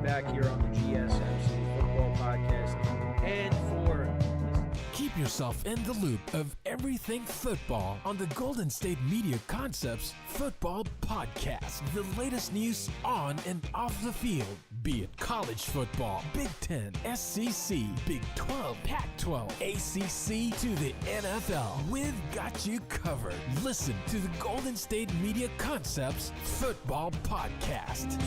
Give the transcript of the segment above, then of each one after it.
back here on the GSMC Football Podcast. And for keep yourself in the loop of everything football on the Golden State Media Concepts Football Podcast. The latest news on and off the field, be it college football, Big Ten, SEC, Big 12, Pac-12, ACC to the NFL. We've got you covered. Listen to the Golden State Media Concepts Football Podcast.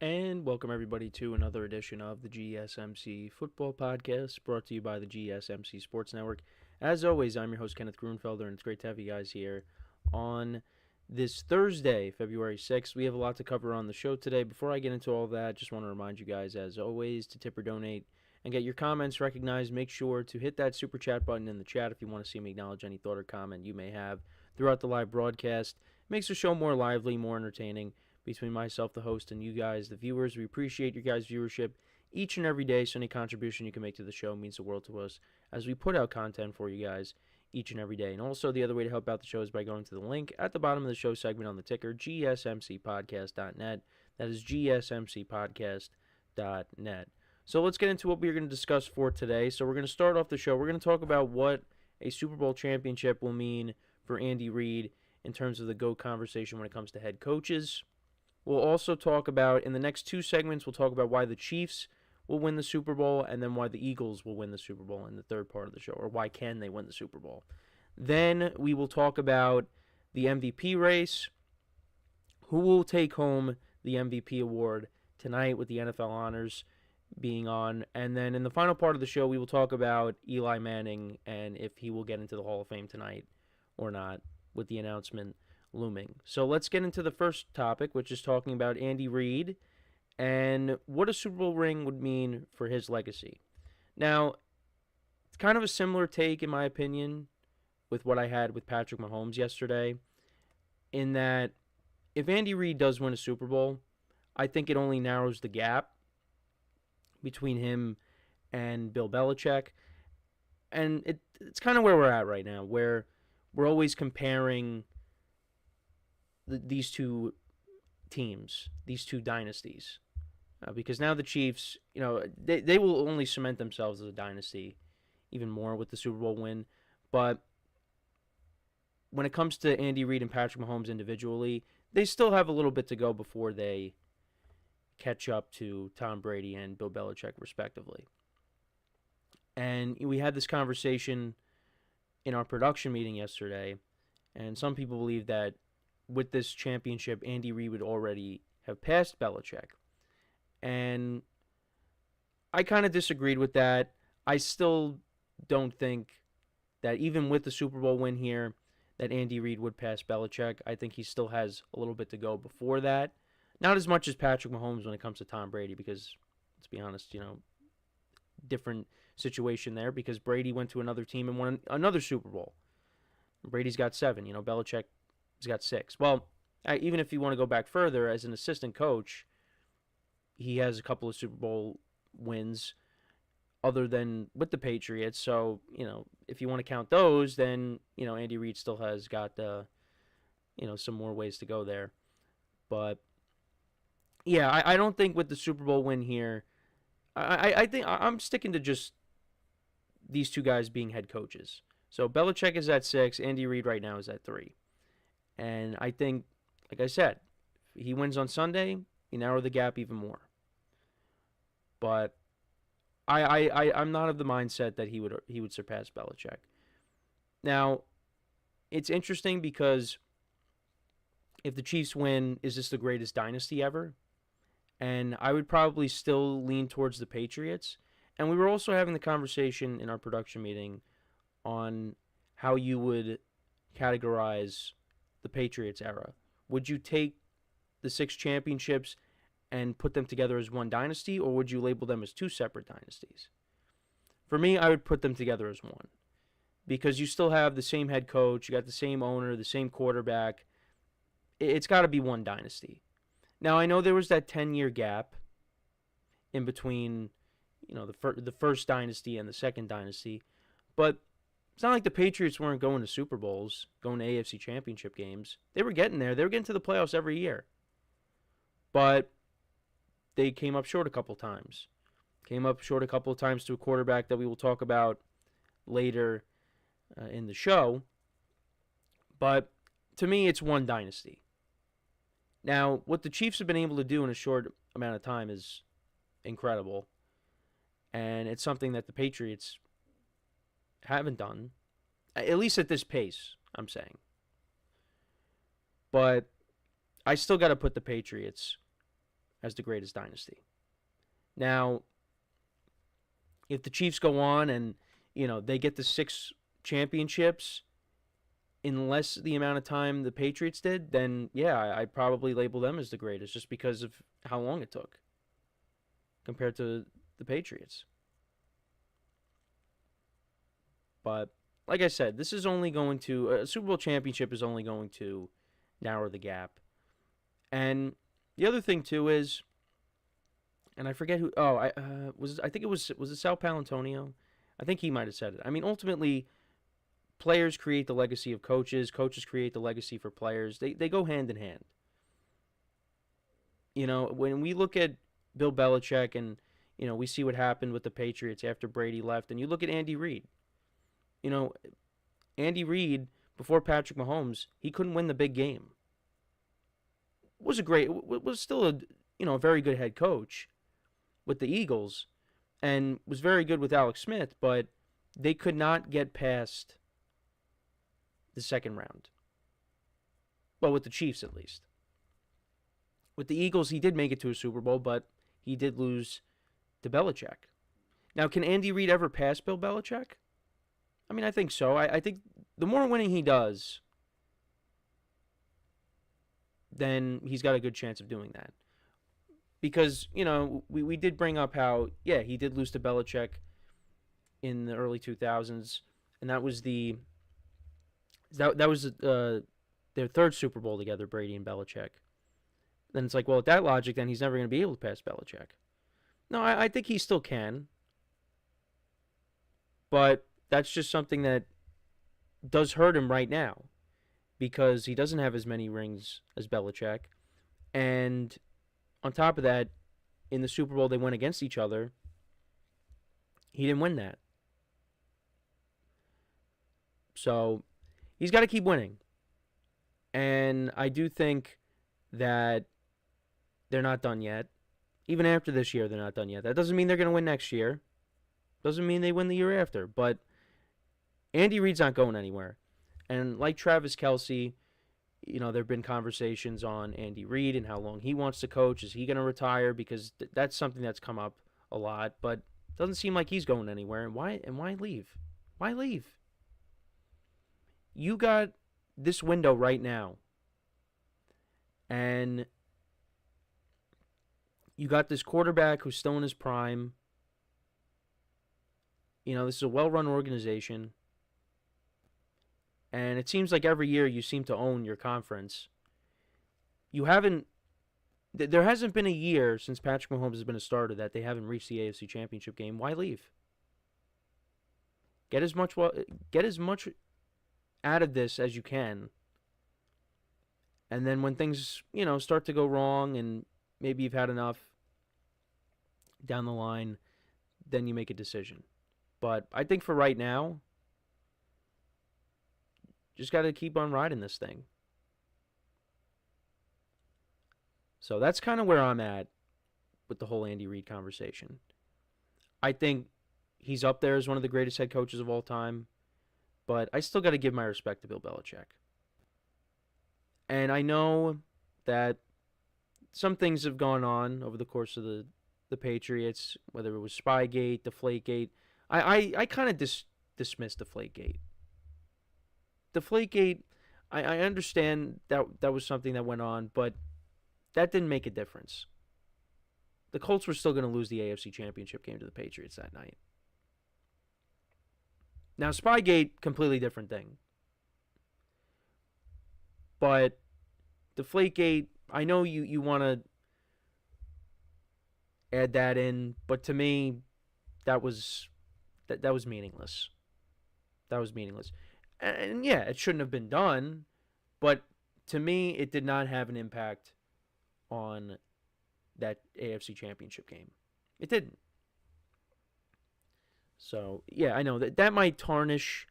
And welcome everybody to another edition of the GSMC Football Podcast, brought to you by the GSMC Sports Network. As always, I'm your host, Kenneth Grunfelder, and it's great to have you guys here on this Thursday, February 6th. We have a lot to cover on the show today. Before I get into all that, just want to remind you guys, as always, to tip or donate and get your comments recognized. Make sure to hit that super chat button in the chat if you want to see me acknowledge any thought or comment you may have throughout the live broadcast. Makes the show more lively, more entertaining. Between myself, the host, and you guys, the viewers, we appreciate your guys' viewership each and every day, so any contribution you can make to the show means the world to us as we put out content for you guys each and every day. And also, the other way to help out the show is by going to the link at the bottom of the show segment on the ticker, GSMCPodcast.net. That is GSMCPodcast.net. So let's get into what we're going to discuss for today. So we're going to start off the show. We're going to talk about what a Super Bowl championship will mean for Andy Reid in terms of the GOAT conversation when it comes to head coaches. We'll also talk about, in the next two segments, we'll talk about why the Chiefs will win the Super Bowl and then why the Eagles will win the Super Bowl in the third part of the show, or why can they win the Super Bowl. Then we will talk about the MVP race, who will take home the MVP award tonight with the NFL honors being on. And then in the final part of the show, we will talk about Eli Manning and if he will get into the Hall of Fame tonight or not with the announcement looming. So let's get into the first topic, which is talking about Andy Reid and what a Super Bowl ring would mean for his legacy. Now, it's kind of a similar take, in my opinion, with what I had with Patrick Mahomes yesterday, in that if Andy Reid does win a Super Bowl, I think it only narrows the gap between him and Bill Belichick. And it's kind of where we're at right now, where we're always comparing these two teams, these two dynasties, because now the Chiefs, they will only cement themselves as a dynasty even more with the Super Bowl win. But when it comes to Andy Reid and Patrick Mahomes individually, they still have a little bit to go before they catch up to Tom Brady and Bill Belichick, respectively. And we had this conversation in our production meeting yesterday, and some people believe that with this championship, Andy Reid would already have passed Belichick. And I kind of disagreed with that. I still don't think that even with the Super Bowl win here, that Andy Reid would pass Belichick. I think he still has a little bit to go before that. Not as much as Patrick Mahomes when it comes to Tom Brady, because, let's be honest, different situation there, because Brady went to another team and won another Super Bowl. Brady's got 7. Belichick has got 6. Well, even if you want to go back further, as an assistant coach, he has a couple of Super Bowl wins other than with the Patriots. So, if you want to count those, then, Andy Reid still has got, some more ways to go there. But, yeah, I don't think with the Super Bowl win here, I think I'm sticking to just these two guys being head coaches. So Belichick is at 6, Andy Reid right now is at 3. And I think, like I said, if he wins on Sunday, you narrow the gap even more. But I'm not of the mindset that he would surpass Belichick. Now, it's interesting because if the Chiefs win, is this the greatest dynasty ever? And I would probably still lean towards the Patriots. And we were also having the conversation in our production meeting on how you would categorize the Patriots era. Would you take the 6 championships and put them together as one dynasty, or would you label them as 2 separate dynasties? For me, I would put them together as one, because you still have the same head coach, you got the same owner, the same quarterback. It's got to be one dynasty. Now, I know there was that 10-year gap in between, the first dynasty and the second dynasty, but It's not like the Patriots weren't going to Super Bowls, going to AFC Championship games. They were getting there. They were getting to the playoffs every year. But they came up short a couple times. Came up short a couple of times to a quarterback that we will talk about later in the show. But to me, it's one dynasty. Now, what the Chiefs have been able to do in a short amount of time is incredible. And it's something that the Patriots haven't done, at least at this pace, I'm saying. But I still got to put the Patriots as the greatest dynasty. Now, if the Chiefs go on and, they get the 6 championships in less the amount of time the Patriots did, then, yeah, I'd probably label them as the greatest just because of how long it took compared to the Patriots. But like I said, this is only going to a Super Bowl championship is only going to narrow the gap. And the other thing too is, and I forget who. Oh, I think it was it Sal Palantonio? I think he might have said it. I mean, ultimately, players create the legacy of coaches. Coaches create the legacy for players. They go hand in hand. When we look at Bill Belichick and we see what happened with the Patriots after Brady left, and you look at Andy Reid. Andy Reid, before Patrick Mahomes, he couldn't win the big game. Was still a very good head coach with the Eagles, and was very good with Alex Smith, but they could not get past the second round. Well, with the Chiefs at least. With the Eagles, he did make it to a Super Bowl, but he did lose to Belichick. Now, can Andy Reid ever pass Bill Belichick? I mean, I think so. I think the more winning he does, then he's got a good chance of doing that. Because, we did bring up how, yeah, he did lose to Belichick in the early 2000s, and that was their third Super Bowl together, Brady and Belichick. Then it's like, well, with that logic, then he's never going to be able to pass Belichick. No, I think he still can. But that's just something that does hurt him right now because he doesn't have as many rings as Belichick. And on top of that, in the Super Bowl they went against each other, he didn't win that. So he's got to keep winning. And I do think that they're not done yet. Even after this year, they're not done yet. That doesn't mean they're going to win next year. Doesn't mean they win the year after. But Andy Reid's not going anywhere. And like Travis Kelce, there have been conversations on Andy Reid and how long he wants to coach. Is he going to retire? Because that's something that's come up a lot. But it doesn't seem like he's going anywhere. And why leave? Why leave? You got this window right now. And you got this quarterback who's still in his prime. This is a well-run organization. And it seems like every year you seem to own your conference. There hasn't been a year since Patrick Mahomes has been a starter that they haven't reached the AFC Championship game. Why leave? Get as much out of this as you can. And then when things, start to go wrong and maybe you've had enough down the line, then you make a decision. But I think for right now, just got to keep on riding this thing. So that's kind of where I'm at with the whole Andy Reid conversation. I think he's up there as one of the greatest head coaches of all time, but I still got to give my respect to Bill Belichick. And I know that some things have gone on over the course of the Patriots, whether it was Spygate, Deflategate. I kind of dismissed Deflategate. Deflategate, I understand that was something that went on, but that didn't make a difference. The Colts were still going to lose the AFC Championship game to the Patriots that night. Now, Spygate, completely different thing. But Deflategate, I know you want to add that in, but to me, that was meaningless. That was meaningless. And yeah, it shouldn't have been done, but to me, it did not have an impact on that AFC Championship game. It didn't. So, yeah, I know that might tarnish,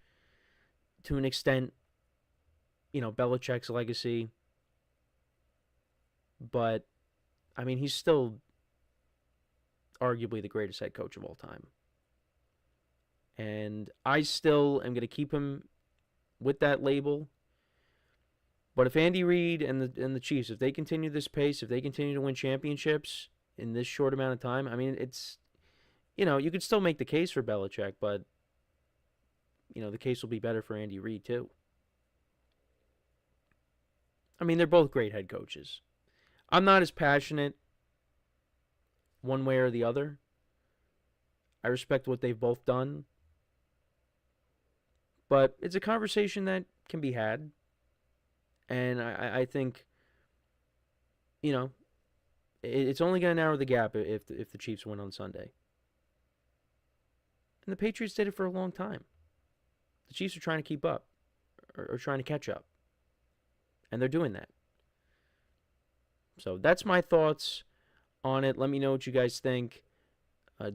to an extent, Belichick's legacy. But, I mean, he's still arguably the greatest head coach of all time. And I still am going to keep him with that label. But if Andy Reid and the Chiefs, if they continue this pace, if they continue to win championships in this short amount of time, I mean, it's, you could still make the case for Belichick, but, the case will be better for Andy Reid too. I mean, they're both great head coaches. I'm not as passionate one way or the other. I respect what they've both done. But it's a conversation that can be had. And I think, it's only going to narrow the gap if the Chiefs win on Sunday. And the Patriots did it for a long time. The Chiefs are trying to keep up or trying to catch up. And they're doing that. So that's my thoughts on it. Let me know what you guys think.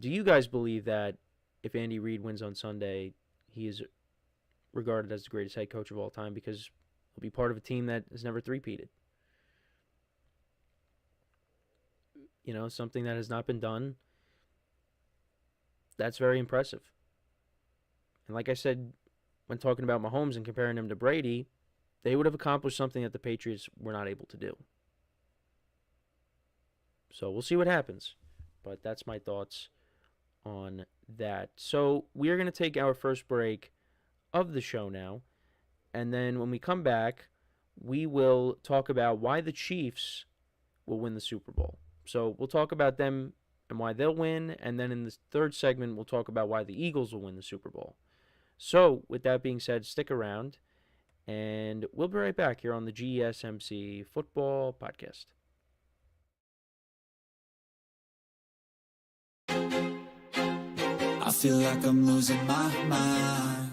Do you guys believe that if Andy Reid wins on Sunday, he is regarded as the greatest head coach of all time because he'll be part of a team that has never three-peated? Something that has not been done. That's very impressive. And like I said, when talking about Mahomes and comparing him to Brady, they would have accomplished something that the Patriots were not able to do. So we'll see what happens. But that's my thoughts on that. So we are going to take our first break of the show now. And then when we come back, we will talk about why the Chiefs will win the Super Bowl. So we'll talk about them and why they'll win. And then in the third segment, we'll talk about why the Eagles will win the Super Bowl. So with that being said, stick around. And we'll be right back here on the GSMC Football Podcast. I feel like I'm losing my mind.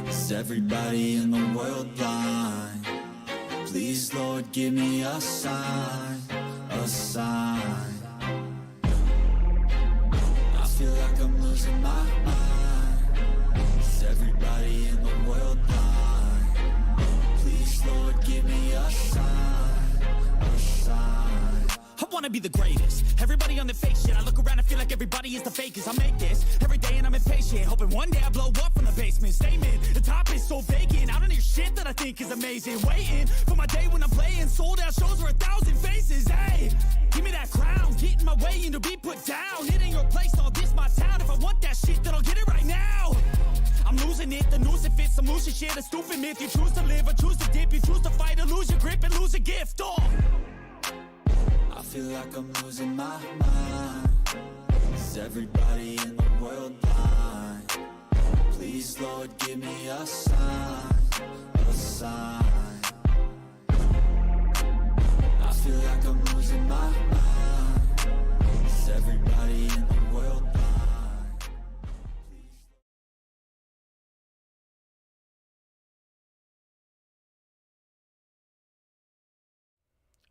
Is everybody in the world blind? Please, Lord, give me a sign, a sign. I feel like I'm losing my mind. Is everybody in the world blind? Please, Lord, give me a sign, a sign. I wanna be the greatest. Everybody on the fake shit. I look around and feel like everybody is the fakest. I make this every day and I'm impatient, hoping one day I blow up from the basement. Statement, the top is so vacant. I don't hear shit that I think is amazing. Waiting for my day when I'm playing sold out shows for 1,000 faces. Hey, give me that crown, get in my way and to be put down. It ain't your place, all this my town. If I want that shit, then I'll get it right now. I'm losing it, the noose it fits. I'm losing shit, a stupid myth. You choose to live or choose to dip. You choose to fight or lose your grip and lose a gift. Oh, I feel like I'm losing my mind. Is everybody in the world blind? Please, Lord, give me a sign, a sign. I feel like I'm losing my mind. Is everybody in the world blind?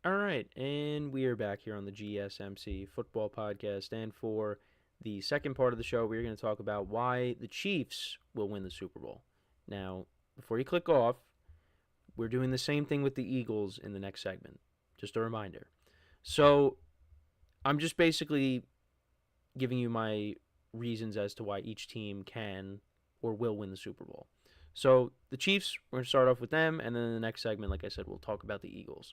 All right, and we are back here on the GSMC Football Podcast. And for the second part of the show, we're going to talk about why the Chiefs will win the Super Bowl. Now, before you click off, we're doing the same thing with the Eagles in the next segment. Just a reminder. So, I'm just basically giving you my reasons as to why each team can or will win the Super Bowl. So, the Chiefs, we're going to start off with them, and then in the next segment, like I said, we'll talk about the Eagles.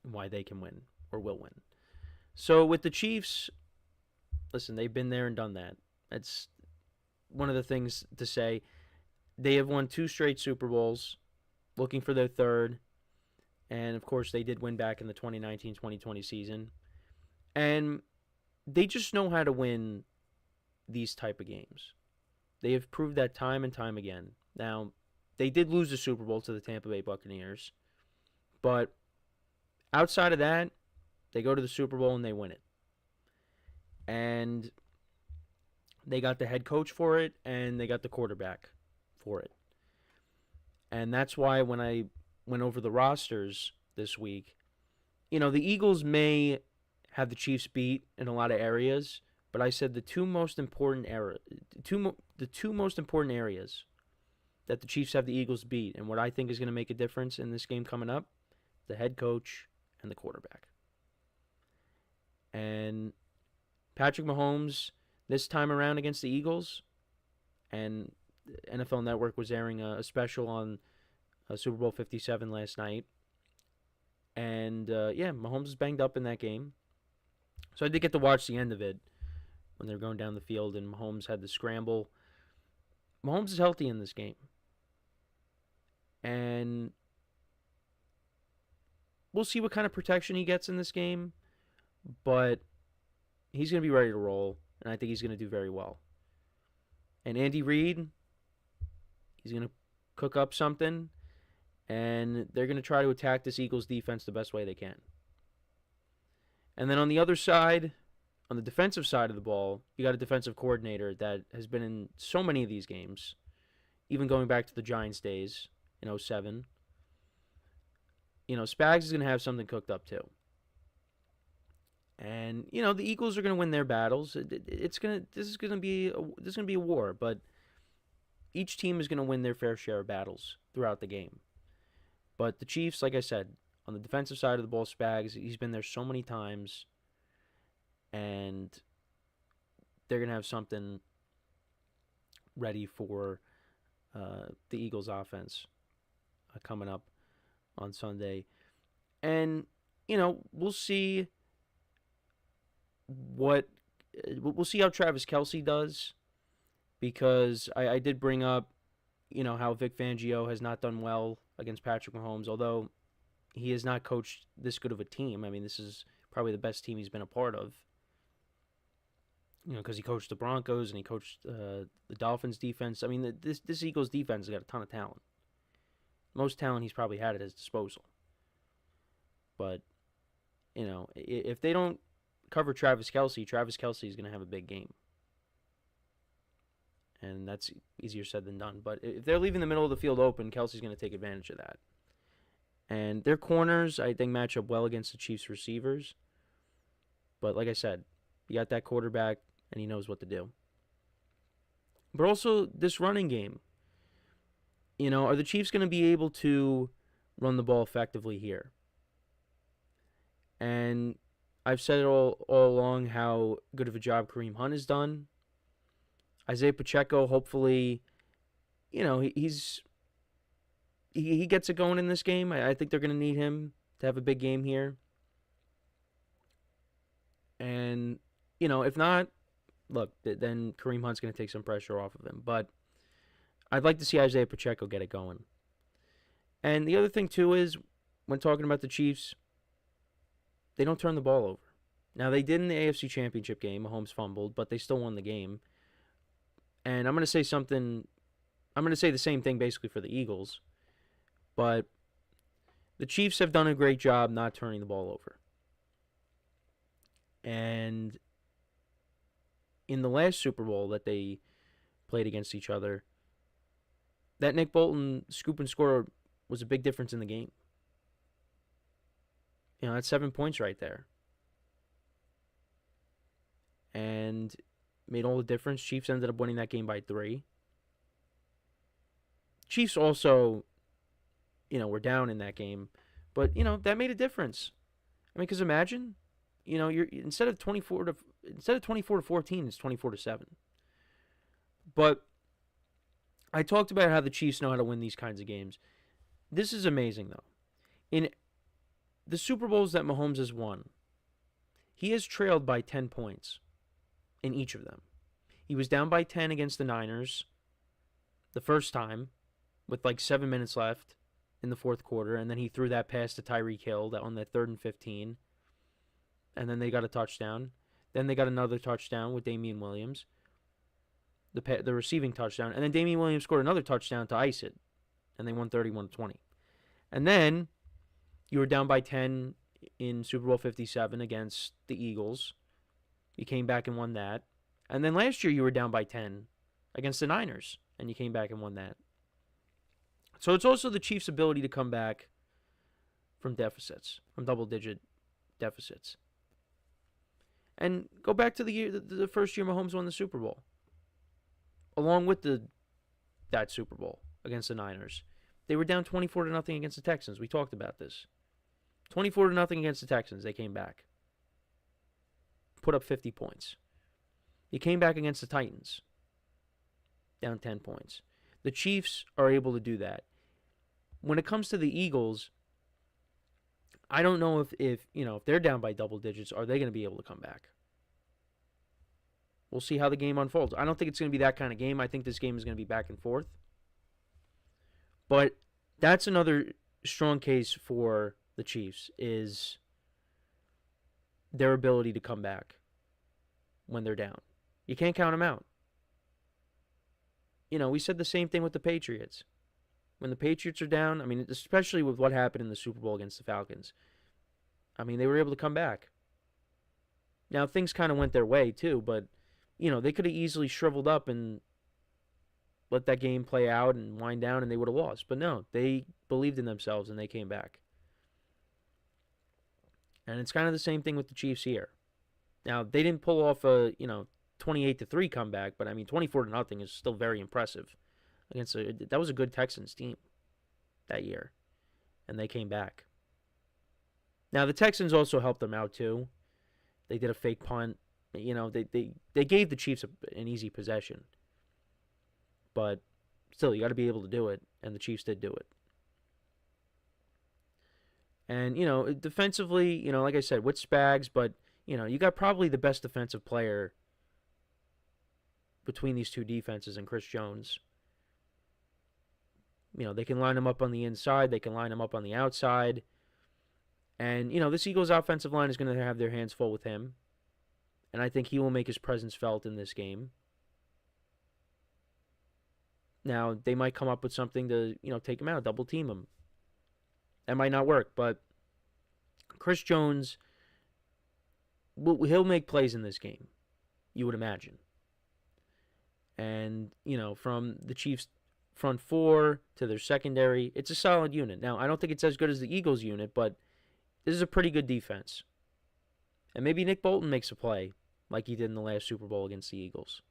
Why they can win or will win. So with the Chiefs, listen, they've been there and done that. That's one of the things to say. They have won 2 straight Super Bowls, looking for their third. And, of course, they did win back in the 2019-2020 season. And they just know how to win these type of games. They have proved that time and time again. Now, they did lose the Super Bowl to the Tampa Bay Buccaneers. But outside of that, they go to the Super Bowl and they win it. And they got the head coach for it, and they got the quarterback for it. And that's why when I went over the rosters this week, the Eagles may have the Chiefs beat in a lot of areas, but I said the two most important areas that the Chiefs have the Eagles beat, and what I think is going to make a difference in this game coming up, the head coach and the quarterback. And Patrick Mahomes, this time around against the Eagles, and NFL Network was airing a special on Super Bowl 57 last night. And, Mahomes was banged up in that game. So I did get to watch the end of it when they were going down the field, and Mahomes had the scramble. Mahomes is healthy in this game. And we'll see what kind of protection he gets in this game. But he's going to be ready to roll, and I think he's going to do very well. And Andy Reid, he's going to cook up something, and they're going to try to attack this Eagles defense the best way they can. And then on the other side, on the defensive side of the ball, you got a defensive coordinator that has been in so many of these games, even going back to the Giants days in 2007. Spags is going to have something cooked up too. And the Eagles are going to win their battles. This is going to be a war, but each team is going to win their fair share of battles throughout the game. But the Chiefs, like I said, on the defensive side of the ball, Spags, he's been there so many times, and they're going to have something ready for the Eagles offense coming up on Sunday. And, we'll see we'll see how Travis Kelce does, because I did bring up, how Vic Fangio has not done well against Patrick Mahomes, although he has not coached this good of a team. I mean, this is probably the best team he's been a part of, because he coached the Broncos and he coached the Dolphins defense. I mean, this Eagles defense has got a ton of talent. Most talent he's probably had at his disposal. But, if they don't cover Travis Kelce is going to have a big game. And that's easier said than done. But if they're leaving the middle of the field open, Kelce's going to take advantage of that. And their corners, I think, match up well against the Chiefs' receivers. But like I said, you got that quarterback, and he knows what to do. But also, this running game. Are the Chiefs going to be able to run the ball effectively here? And I've said it all along how good of a job Kareem Hunt has done. Isaiah Pacheco, hopefully, he gets it going in this game. I think they're going to need him to have a big game here. And, if not, look, then Kareem Hunt's going to take some pressure off of him. But I'd like to see Isaiah Pacheco get it going. And the other thing, too, is when talking about the Chiefs, they don't turn the ball over. Now, they did in the AFC Championship game. Mahomes fumbled, but they still won the game. And I'm going to say the same thing basically for the Eagles. But the Chiefs have done a great job not turning the ball over. And in the last Super Bowl that they played against each other, that Nick Bolton scoop and score was a big difference in the game. That's 7 points right there. And made all the difference. Chiefs ended up winning that game by 3. Chiefs also, were down in that game. But, that made a difference. I mean, because imagine, you're instead of 24 to 14, it's 24-7. But I talked about how the Chiefs know how to win these kinds of games. This is amazing, though. In the Super Bowls that Mahomes has won, he has trailed by 10 points in each of them. He was down by 10 against the Niners the first time with like 7 minutes left in the fourth quarter, and then he threw that pass to Tyreek Hill on that 3rd and 15, and then they got a touchdown. Then they got another touchdown with Damian Williams, the receiving touchdown, and then Damian Williams scored another touchdown to ice it, and they won 31-20. And then you were down by 10 in Super Bowl 57 against the Eagles. You came back and won that. And then last year you were down by 10 against the Niners, and you came back and won that. So it's also the Chiefs' ability to come back from deficits, from double-digit deficits. And go back to the first year Mahomes won the Super Bowl. Along with that Super Bowl against the Niners. They were down 24-0 against the Texans. We talked about this. 24-0 against the Texans. They came back. Put up 50 points. You came back against the Titans. Down 10 points. The Chiefs are able to do that. When it comes to the Eagles, I don't know if they're down by double digits, are they going to be able to come back? We'll see how the game unfolds. I don't think it's going to be that kind of game. I think this game is going to be back and forth. But that's another strong case for the Chiefs, is their ability to come back when they're down. You can't count them out. We said the same thing with the Patriots. When the Patriots are down, especially with what happened in the Super Bowl against the Falcons, they were able to come back. Now, things kind of went their way, too, but, they could have easily shriveled up and let that game play out and wind down, and they would have lost. But no, they believed in themselves, and they came back. And it's kind of the same thing with the Chiefs here. Now, they didn't pull off a, 28-3 comeback, but, 24-0 is still very impressive. That was a good Texans team that year, and they came back. Now, the Texans also helped them out, too. They did a fake punt. They gave the Chiefs an easy possession. But still, you got to be able to do it, and the Chiefs did do it. And, defensively, like I said, with Spags, but, you got probably the best defensive player between these two defenses and Chris Jones. They can line him up on the inside. They can line him up on the outside. And, this Eagles offensive line is going to have their hands full with him. And I think he will make his presence felt in this game. Now, they might come up with something to, take him out, double team him. That might not work, but Chris Jones, he'll make plays in this game, you would imagine. And, from the Chiefs' front four to their secondary, it's a solid unit. Now, I don't think it's as good as the Eagles unit, but this is a pretty good defense. And maybe Nick Bolton makes a play like he did in the last Super Bowl against the Eagles.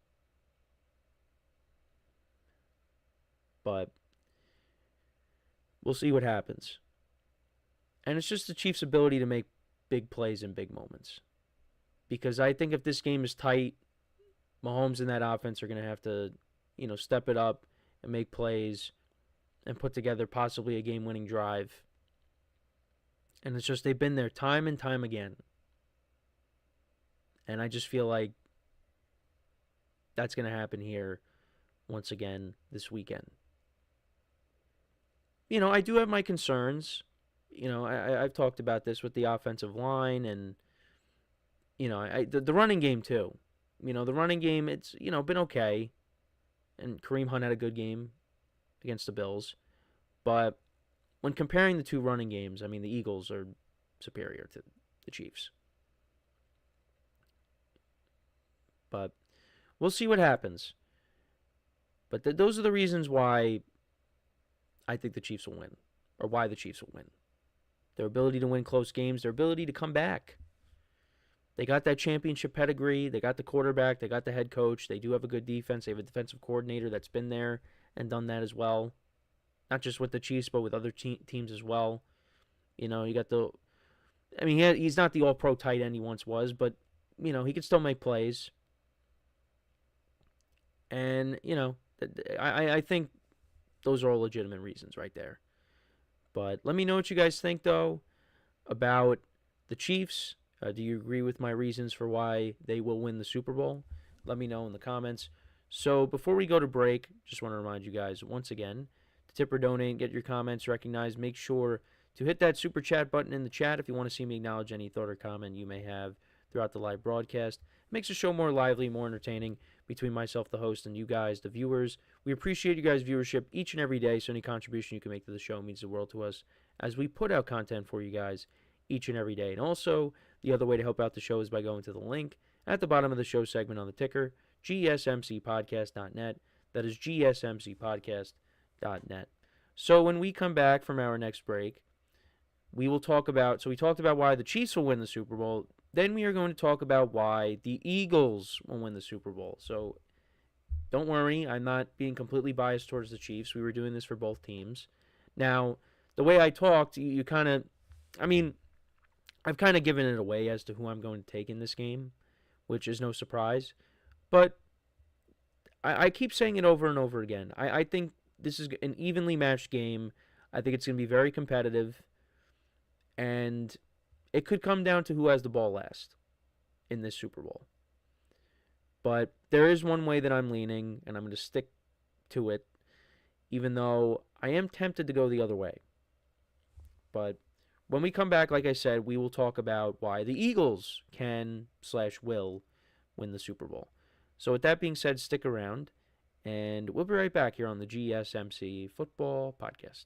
But we'll see what happens. And it's just the Chiefs' ability to make big plays in big moments. Because I think if this game is tight, Mahomes and that offense are going to have to, step it up and make plays and put together possibly a game-winning drive. And it's just they've been there time and time again. And I just feel like that's going to happen here once again this weekend. I do have my concerns. I've talked about this with the offensive line and, the running game too. The running game, it's, been okay. And Kareem Hunt had a good game against the Bills. But when comparing the two running games, the Eagles are superior to the Chiefs. But we'll see what happens. But those are the reasons why I think the Chiefs will win. Or why the Chiefs will win. Their ability to win close games. Their ability to come back. They got that championship pedigree. They got the quarterback. They got the head coach. They do have a good defense. They have a defensive coordinator that's been there and done that as well. Not just with the Chiefs, but with other teams as well. You got the... he's not the all-pro tight end he once was, but, he can still make plays. And, I think those are all legitimate reasons right there. But let me know what you guys think, though, about the Chiefs. Do you agree with my reasons for why they will win the Super Bowl? Let me know in the comments. So before we go to break, just want to remind you guys once again, to tip or donate, get your comments recognized. Make sure to hit that super chat button in the chat if you want to see me acknowledge any thought or comment you may have throughout the live broadcast. It makes the show more lively, more entertaining between myself, the host, and you guys, the viewers. We appreciate you guys' viewership each and every day, so any contribution you can make to the show means the world to us as we put out content for you guys each and every day. And also, the other way to help out the show is by going to the link at the bottom of the show segment on the ticker, GSMCPodcast.net. That is GSMCPodcast.net. So when we come back from our next break, we will talk about, so we talked about why the Chiefs will win the Super Bowl. Then we are going to talk about why the Eagles will win the Super Bowl. So don't worry, I'm not being completely biased towards the Chiefs. We were doing this for both teams. Now, the way I talked, you kind of, I mean, I've kind of given it away as to who I'm going to take in this game, which is no surprise. But I keep saying it over and over again. I think this is an evenly matched game. I think it's going to be very competitive. And it could come down to who has the ball last in this Super Bowl. But there is one way that I'm leaning, and I'm going to stick to it, even though I am tempted to go the other way. But when we come back, like I said, we will talk about why the Eagles can/will win the Super Bowl. So with that being said, stick around, and we'll be right back here on the GSMC Football Podcast.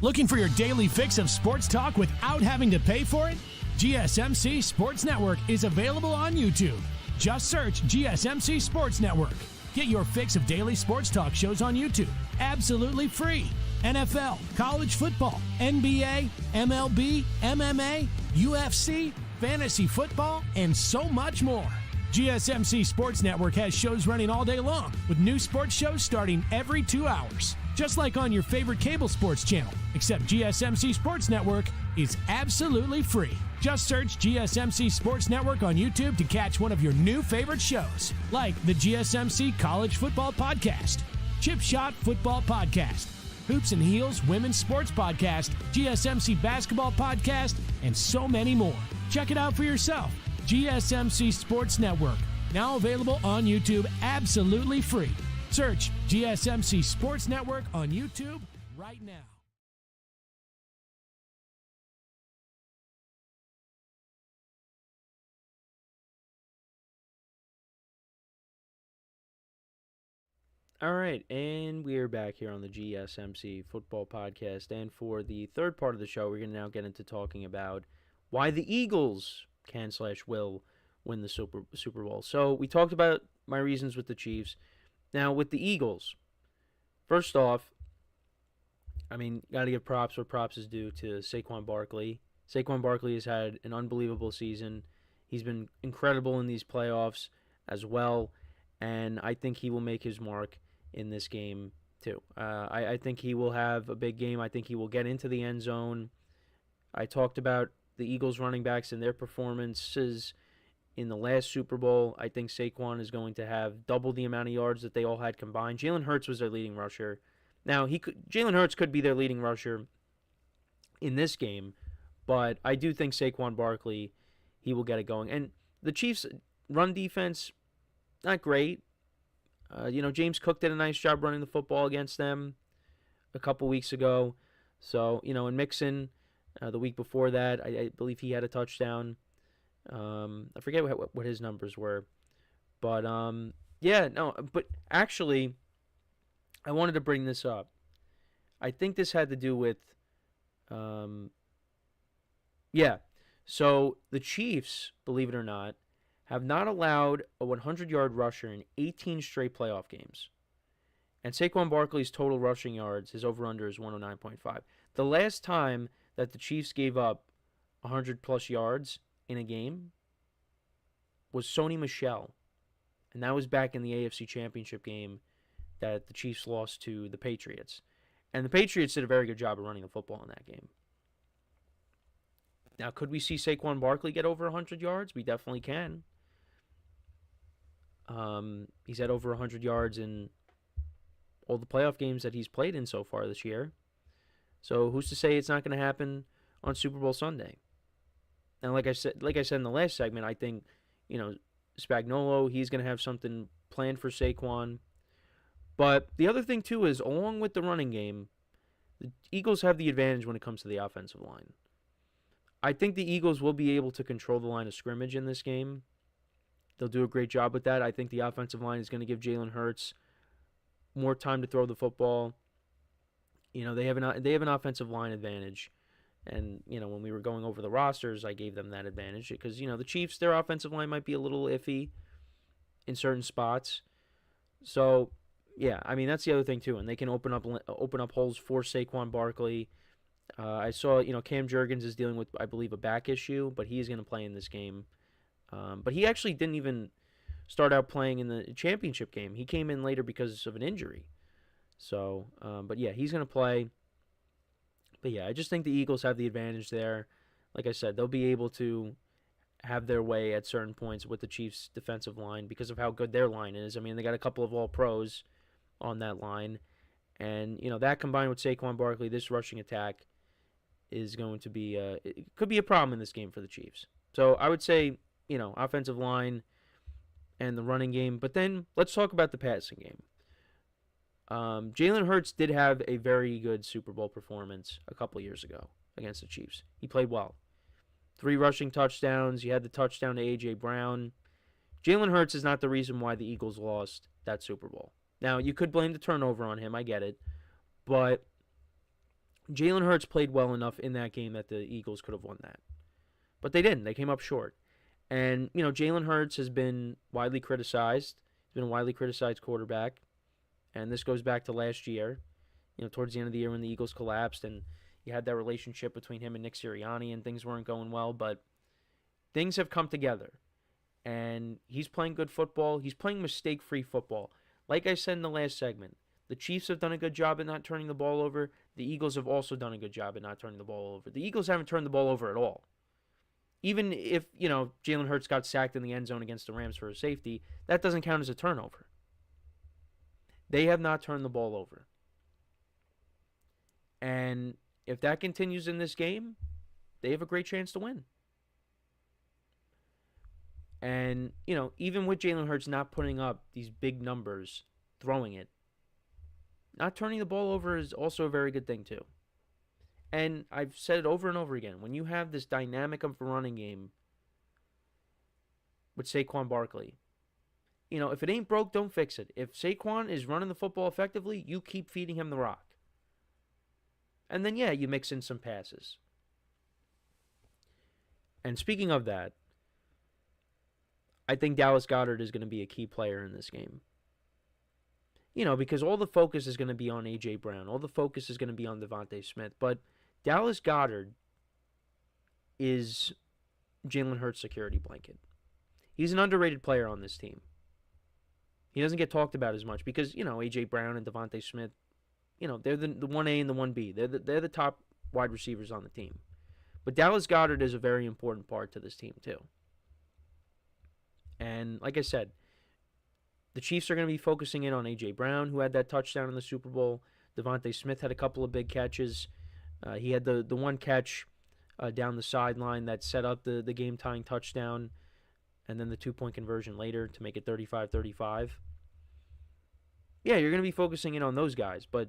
Looking for your daily fix of sports talk without having to pay for it? GSMC Sports Network is available on YouTube. Just search GSMC Sports Network. Get your fix of daily sports talk shows on YouTube, absolutely free. NFL, college football, NBA, MLB, MMA, UFC, fantasy football, and so much more. GSMC Sports Network has shows running all day long, with new sports shows starting every 2 hours. Just like on your favorite cable sports channel, except GSMC Sports Network is absolutely free. Just search GSMC Sports Network on YouTube to catch one of your new favorite shows, like the GSMC College Football Podcast, Chip Shot Football Podcast, Hoops and Heels Women's Sports Podcast, GSMC Basketball Podcast, and so many more. Check it out for yourself. GSMC Sports Network, now available on YouTube absolutely free. Search GSMC Sports Network on YouTube right now. All right, and we are back here on the GSMC Football Podcast. And for the third part of the show, we're going to now get into talking about why the Eagles can/will win the Super Bowl. So we talked about my reasons with the Chiefs. Now, with the Eagles, first off, I mean, got to give props where props is due to Saquon Barkley. Saquon Barkley has had an unbelievable season. He's been incredible in these playoffs as well, and I think he will make his mark in this game too. I think he will have a big game. I think he will get into the end zone. I talked about the Eagles running backs and their performances in the last Super Bowl. I think Saquon is going to have double the amount of yards that they all had combined. Jalen Hurts was their leading rusher. Now, Jalen Hurts could be their leading rusher in this game, but I do think Saquon Barkley, he will get it going. And the Chiefs' run defense, not great. James Cook did a nice job running the football against them a couple weeks ago. So, and Mixon, the week before that, I believe he had a touchdown. I forget what his numbers were, but but actually, I wanted to bring this up. I think this had to do with, so the Chiefs, believe it or not, have not allowed a 100-yard rusher in 18 straight playoff games, and Saquon Barkley's total rushing yards, his over/under is 109.5. The last time that the Chiefs gave up 100-plus yards in a game was Sony Michel, and that was back in the AFC Championship game that the Chiefs lost to the Patriots. And the Patriots did a very good job of running the football in that game. Now, could we see Saquon Barkley get over 100 yards? We definitely can. He's had over 100 yards in all the playoff games that he's played in so far this year. So who's to say it's not going to happen on Super Bowl Sunday? And like I said in the last segment, I think, Spagnuolo, he's going to have something planned for Saquon. But the other thing, too, is along with the running game, the Eagles have the advantage when it comes to the offensive line. I think the Eagles will be able to control the line of scrimmage in this game. They'll do a great job with that. I think the offensive line is going to give Jalen Hurts more time to throw the football. They have an offensive line advantage. And, when we were going over the rosters, I gave them that advantage because, the Chiefs, their offensive line might be a little iffy in certain spots. So, Yeah, I mean that's the other thing too, and they can open up holes for Saquon Barkley. I saw Cam Jurgens is dealing with, I believe, a back issue, but he is going to play in this game. But he actually didn't even start out playing in the championship game. He came in later because of an injury. So, but yeah, he's going to play. But yeah, I just think the Eagles have the advantage there. Like I said, they'll be able to have their way at certain points with the Chiefs' defensive line because of how good their line is. I mean, they got a couple of all-pros on that line. And, that combined with Saquon Barkley, this rushing attack is going to be, it could be a problem in this game for the Chiefs. So I would say, offensive line and the running game. But then let's talk about the passing game. Jalen Hurts did have a very good Super Bowl performance a couple years ago against the Chiefs. He played well. 3 rushing touchdowns. You had the touchdown to A.J.Brown. Jalen Hurts is not the reason why the Eagles lost that Super Bowl. Now, you could blame the turnover on him. I get it. But Jalen Hurts played well enough in that game that the Eagles could have won that. But they didn't. They came up short. And, Jalen Hurts has been widely criticized. He's been a widely criticized quarterback. And this goes back to last year, towards the end of the year when the Eagles collapsed and you had that relationship between him and Nick Sirianni and things weren't going well. But things have come together. And he's playing good football. He's playing mistake-free football. Like I said in the last segment, the Chiefs have done a good job at not turning the ball over. The Eagles have also done a good job at not turning the ball over. The Eagles haven't turned the ball over at all. Even if, Jalen Hurts got sacked in the end zone against the Rams for a safety, that doesn't count as a turnover. They have not turned the ball over. And if that continues in this game, they have a great chance to win. And, even with Jalen Hurts not putting up these big numbers, throwing it, not turning the ball over is also a very good thing too. And I've said it over and over again, when you have this dynamic of a running game with Saquon Barkley, if it ain't broke, don't fix it. If Saquon is running the football effectively, you keep feeding him the rock. And then, you mix in some passes. And speaking of that, I think Dallas Goedert is going to be a key player in this game. Because all the focus is going to be on A.J. Brown. All the focus is going to be on Devontae Smith. But Dallas Goedert is Jalen Hurts' security blanket. He's an underrated player on this team. He doesn't get talked about as much because, A.J. Brown and Devontae Smith, they're the 1A and the 1B. They're the top wide receivers on the team. But Dallas Goedert is a very important part to this team too. And like I said, the Chiefs are going to be focusing in on A.J. Brown, who had that touchdown in the Super Bowl. Devontae Smith had a couple of big catches. He had the one catch down the sideline that set up the game-tying touchdown, and then the 2-point conversion later to make it 35-35. Yeah, you're going to be focusing in on those guys, but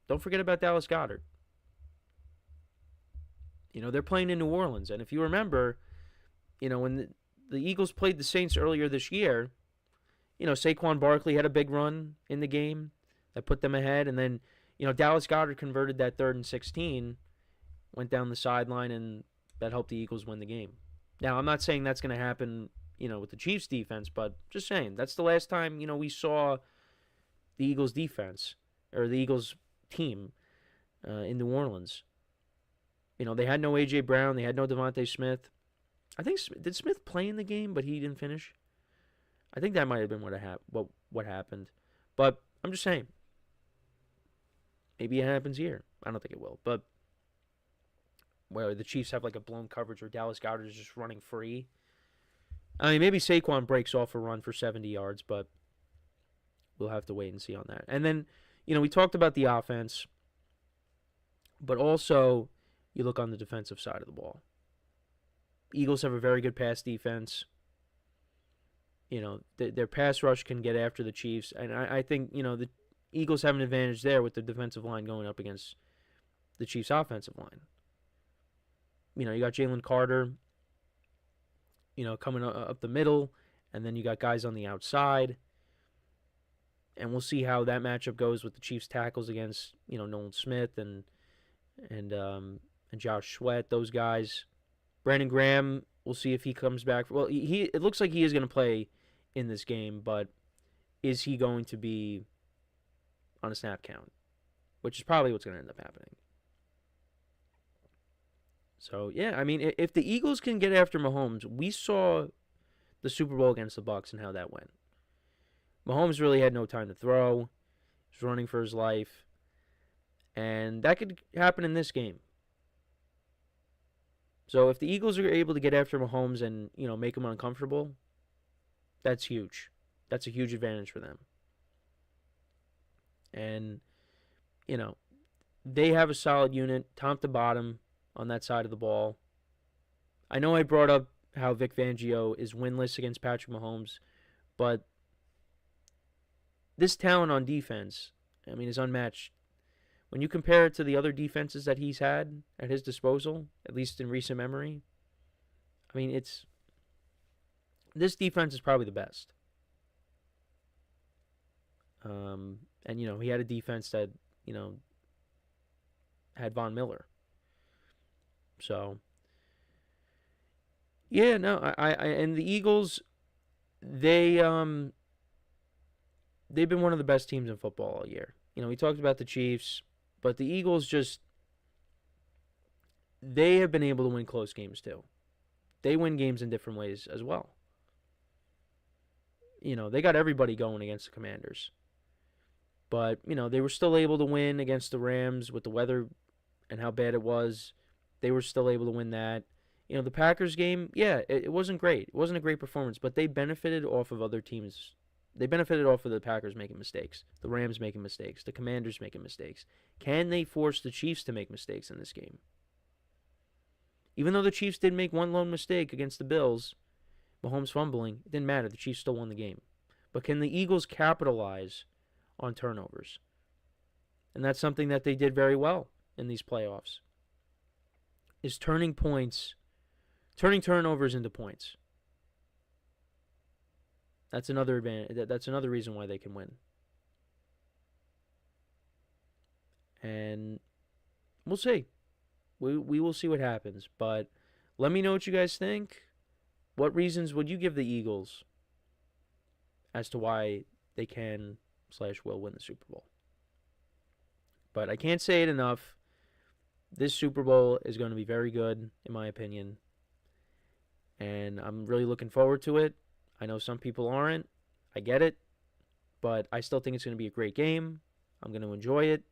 don't forget about Dallas Goedert. They're playing in New Orleans, and if you remember, when the Eagles played the Saints earlier this year, Saquon Barkley had a big run in the game that put them ahead. And then, Dallas Goedert converted that 3rd and 16, went down the sideline, and that helped the Eagles win the game. Now, I'm not saying that's going to happen, with the Chiefs defense, but just saying, that's the last time, we saw the Eagles defense, or the Eagles team in New Orleans. They had no A.J. Brown, they had no Devontae Smith. I think, did Smith play in the game, but he didn't finish? I think that might have been what happened. But I'm just saying, maybe it happens here. I don't think it will. But where the Chiefs have like a blown coverage or Dallas Goedert is just running free. I mean, maybe Saquon breaks off a run for 70 yards, but we'll have to wait and see on that. And then, we talked about the offense, but also you look on the defensive side of the ball. Eagles have a very good pass defense. Their pass rush can get after the Chiefs. And I think, the Eagles have an advantage there with the defensive line going up against the Chiefs' offensive line. You got Jalen Carter, coming up the middle. And then you got guys on the outside. And we'll see how that matchup goes with the Chiefs' tackles against, Nolan Smith and Josh Sweat, those guys. Brandon Graham, we'll see if he comes back. Well, it looks like he is going to play in this game, but is he going to be on a snap count, which is probably what's going to end up happening. So, yeah, I mean, if the Eagles can get after Mahomes, we saw the Super Bowl against the Bucs and how that went. Mahomes really had no time to throw. He was running for his life. And that could happen in this game. So if the Eagles are able to get after Mahomes and, make him uncomfortable, that's huge. That's a huge advantage for them. And, they have a solid unit, top to bottom, on that side of the ball. I know I brought up how Vic Fangio is winless against Patrick Mahomes, but this talent on defense, is unmatched. When you compare it to the other defenses that he's had at his disposal, at least in recent memory, this defense is probably the best. And, he had a defense that, had Von Miller. So, yeah, no, and the Eagles, they've been one of the best teams in football all year. We talked about the Chiefs, but the Eagles they have been able to win close games too. They win games in different ways as well. They got everybody going against the Commanders. But, they were still able to win against the Rams with the weather and how bad it was. They were still able to win that. The Packers game, yeah, it wasn't great. It wasn't a great performance, but they benefited off of other teams. They benefited off of the Packers making mistakes, the Rams making mistakes, the Commanders making mistakes. Can they force the Chiefs to make mistakes in this game? Even though the Chiefs did make one lone mistake against the Bills, Mahomes fumbling, it didn't matter. The Chiefs still won the game. But can the Eagles capitalize on turnovers? And that's something that they did very well in these playoffs, is turning turnovers into points. That's another advantage. That's another reason why they can win. And we'll see. We will see what happens. But let me know what you guys think. What reasons would you give the Eagles as to why they can/will win the Super Bowl? But I can't say it enough. This Super Bowl is going to be very good, in my opinion. And I'm really looking forward to it. I know some people aren't. I get it. But I still think it's going to be a great game. I'm going to enjoy it.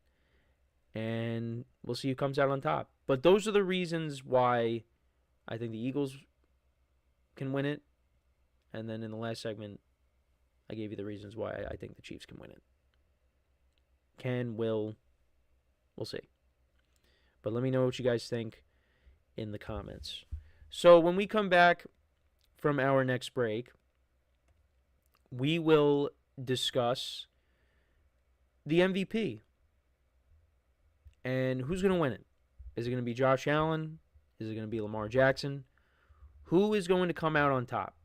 And we'll see who comes out on top. But those are the reasons why I think the Eagles can win it. And then in the last segment, I gave you the reasons why I think the Chiefs can win it. We'll see. But let me know what you guys think in the comments. So when we come back from our next break, we will discuss the MVP. And who's going to win it? Is it going to be Josh Allen? Is it going to be Lamar Jackson? Who is going to come out on top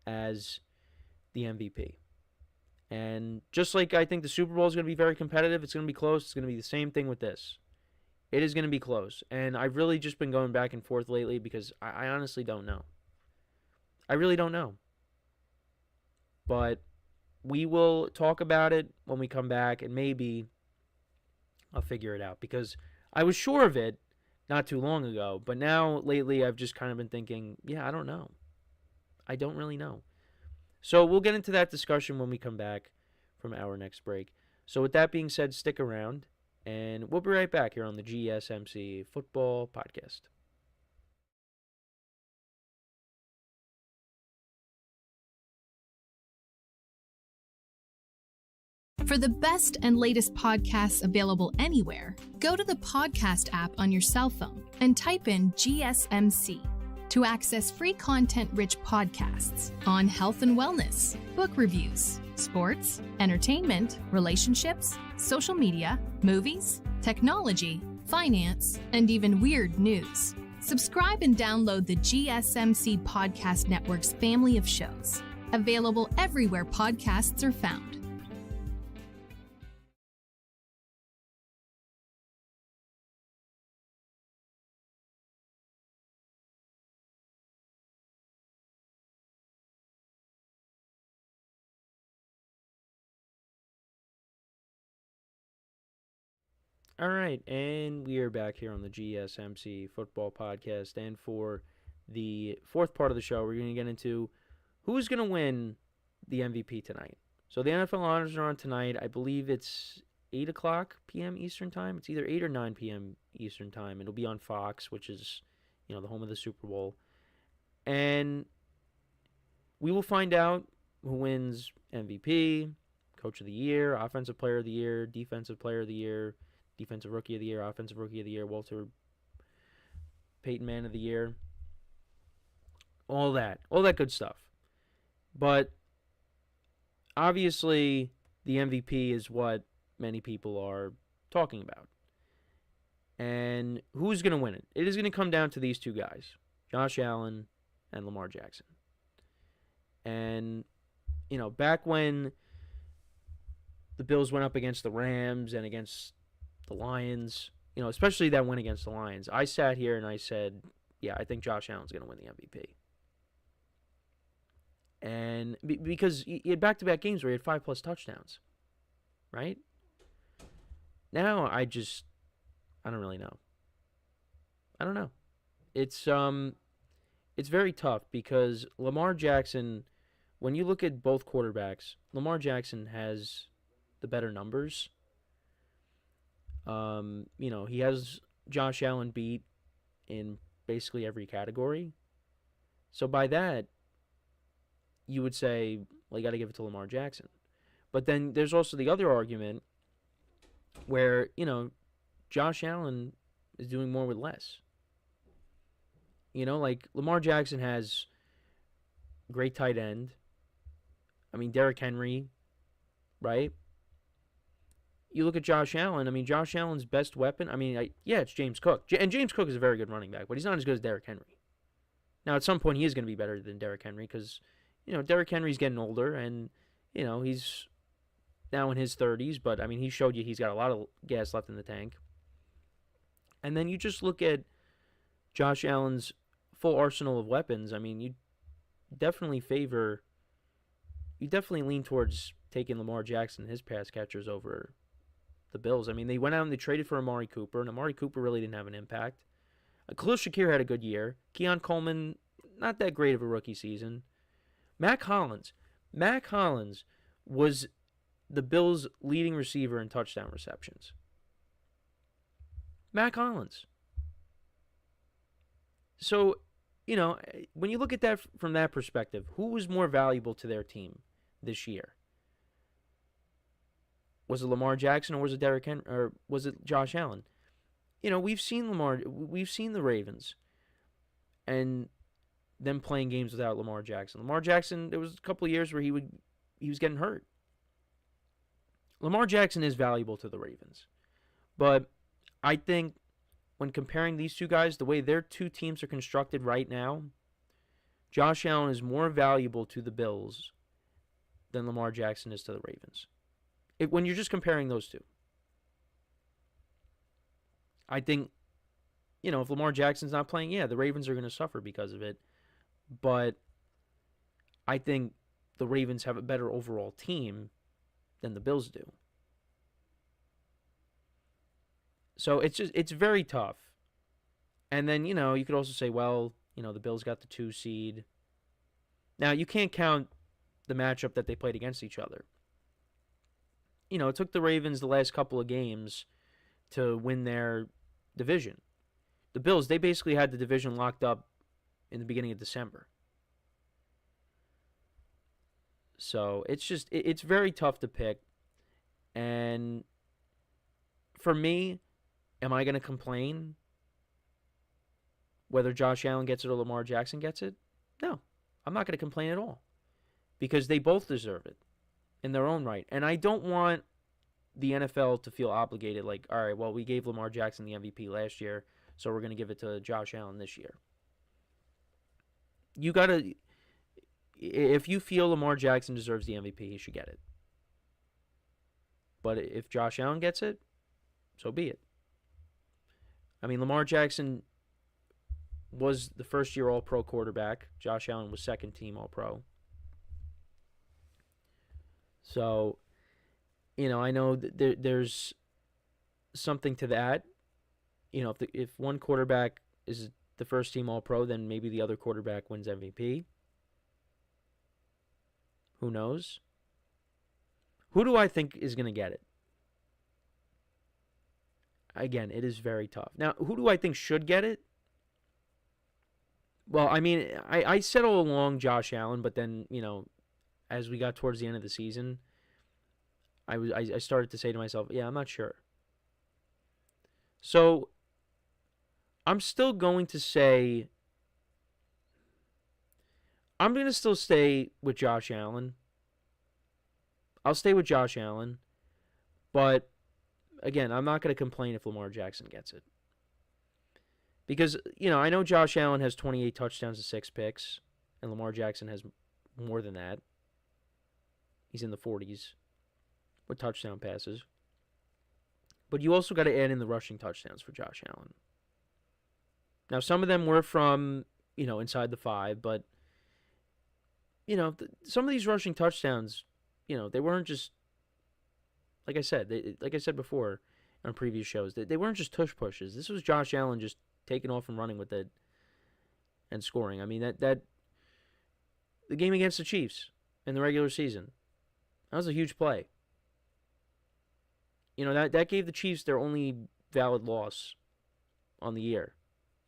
as the MVP? And just like I think the Super Bowl is going to be very competitive, it's going to be close. It's going to be the same thing with this. It is going to be close. And I've really just been going back and forth lately because I honestly don't know. I really don't know. But we will talk about it when we come back, and maybe I'll figure it out, because I was sure of it not too long ago, but now lately I've just kind of been thinking, yeah, I don't know. I don't really know. So we'll get into that discussion when we come back from our next break. So with that being said, stick around, and we'll be right back here on the GSMC Football Podcast. For the best and latest podcasts available anywhere, go to the podcast app on your cell phone and type in GSMC to access free content-rich podcasts on health and wellness, book reviews, sports, entertainment, relationships, social media, movies, technology, finance, and even weird news. Subscribe and download the GSMC Podcast Network's family of shows, available everywhere podcasts are found. All right, and we are back here on the GSMC Football Podcast. And for the fourth part of the show, we're going to get into who's going to win the MVP tonight. So the NFL honors are on tonight. I believe it's 8 o'clock p.m. Eastern Time. It's either 8 or 9 p.m. Eastern Time. It'll be on Fox, which is, the home of the Super Bowl. And we will find out who wins MVP, Coach of the Year, Offensive Player of the Year, Defensive Player of the Year, Defensive Rookie of the Year, Offensive Rookie of the Year, Walter Payton Man of the Year. All that good stuff. But obviously, the MVP is what many people are talking about. And who's going to win it? It is going to come down to these two guys, Josh Allen and Lamar Jackson. And, back when the Bills went up against the Rams and against the Lions, especially that win against the Lions, I sat here and I said, yeah, I think Josh Allen's going to win the MVP. And because he had back-to-back games where he had 5+ touchdowns, right? Now I don't really know. I don't know. It's very tough because Lamar Jackson, when you look at both quarterbacks, Lamar Jackson has the better numbers. He has Josh Allen beat in basically every category. So by that, you would say, well, you got to give it to Lamar Jackson. But then there's also the other argument where, Josh Allen is doing more with less. Like Lamar Jackson has great tight end. I mean, Derrick Henry, right? You look at Josh Allen. Josh Allen's best weapon, it's James Cook. And James Cook is a very good running back, but he's not as good as Derrick Henry. Now, at some point, he is going to be better than Derrick Henry because, Derrick Henry's getting older and, he's now in his 30s, but, he showed you he's got a lot of gas left in the tank. And then you just look at Josh Allen's full arsenal of weapons. You definitely lean towards taking Lamar Jackson and his pass catchers over the Bills. They went out and they traded for Amari Cooper, and Amari Cooper really didn't have an impact. Khalil Shakir had a good year. Keon Coleman, not that great of a rookie season. Mac Hollins was the Bills' leading receiver in touchdown receptions. Mac Hollins. So, when you look at that from that perspective, who was more valuable to their team this year? Was it Lamar Jackson or was it Derrick Henry or was it Josh Allen? We've seen the Ravens and them playing games without Lamar Jackson. Lamar Jackson, there was a couple of years where he was getting hurt. Lamar Jackson is valuable to the Ravens. But I think when comparing these two guys, the way their two teams are constructed right now, Josh Allen is more valuable to the Bills than Lamar Jackson is to the Ravens. When you're just comparing those two. I think, if Lamar Jackson's not playing, the Ravens are going to suffer because of it. But I think the Ravens have a better overall team than the Bills do. So it's very tough. And then, you could also say, well, the Bills got the 2 seed. Now, you can't count the matchup that they played against each other. It took the Ravens the last couple of games to win their division. The Bills, they basically had the division locked up in the beginning of December. So it's very tough to pick. And for me, am I going to complain whether Josh Allen gets it or Lamar Jackson gets it? No, I'm not going to complain at all because they both deserve it in their own right. And I don't want the NFL to feel obligated like, all right, well, we gave Lamar Jackson the MVP last year, so we're going to give it to Josh Allen this year. You got to, if you feel Lamar Jackson deserves the MVP, he should get it. But if Josh Allen gets it, so be it. Lamar Jackson was the first-year All-Pro quarterback. Josh Allen was second-team All-Pro. So, I know there's something to that. If one quarterback is the first team All-Pro, then maybe the other quarterback wins MVP. Who knows? Who do I think is going to get it? Again, it is very tough. Now, who do I think should get it? Well, I mean, I said all along Josh Allen, but then, as we got towards the end of the season, I started to say to myself, yeah, I'm not sure. So, I'm still going to say, I'm going to still stay with Josh Allen. I'll stay with Josh Allen, but again, I'm not going to complain if Lamar Jackson gets it. Because, I know Josh Allen has 28 touchdowns and 6 picks, and Lamar Jackson has more than that. He's in the 40s with touchdown passes. But you also got to add in the rushing touchdowns for Josh Allen. Now, some of them were from, inside the 5, but, some of these rushing touchdowns, they weren't just, like I said before on previous shows, they weren't just tush pushes. This was Josh Allen just taking off and running with it and scoring. I mean, that the game against the Chiefs in the regular season, that was a huge play. That gave the Chiefs their only valid loss on the year.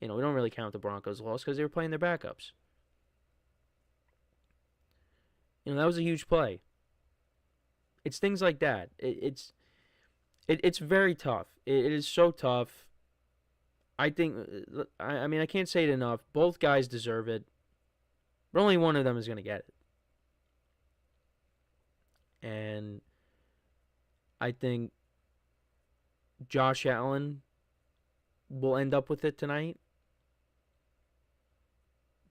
We don't really count the Broncos' loss because they were playing their backups. That was a huge play. It's things like that. It's very tough. It is so tough. I think, I can't say it enough. Both guys deserve it. But only one of them is going to get it. And I think Josh Allen will end up with it tonight.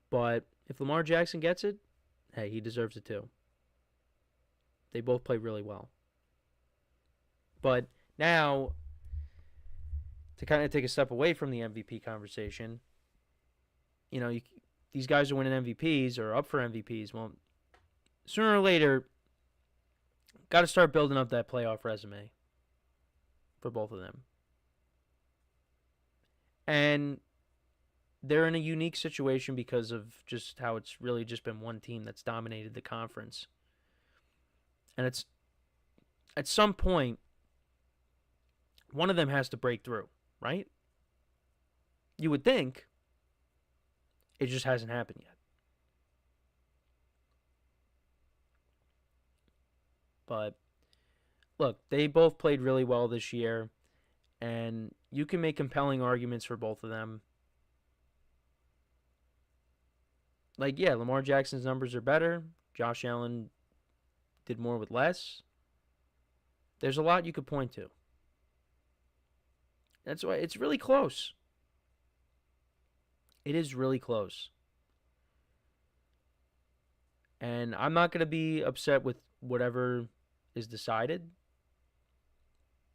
But if Lamar Jackson gets it, hey, he deserves it too. They both play really well. But now, to kind of take a step away from the MVP conversation, these guys are winning MVPs or up for MVPs. Well, sooner or later, got to start building up that playoff resume for both of them. And they're in a unique situation because of just how it's really just been one team that's dominated the conference. And it's, at some point, one of them has to break through, right? You would think. It just hasn't happened yet. But, look, they both played really well this year. And you can make compelling arguments for both of them. Like, yeah, Lamar Jackson's numbers are better. Josh Allen did more with less. There's a lot you could point to. That's why it's really close. It is really close. And I'm not going to be upset with whatever is decided.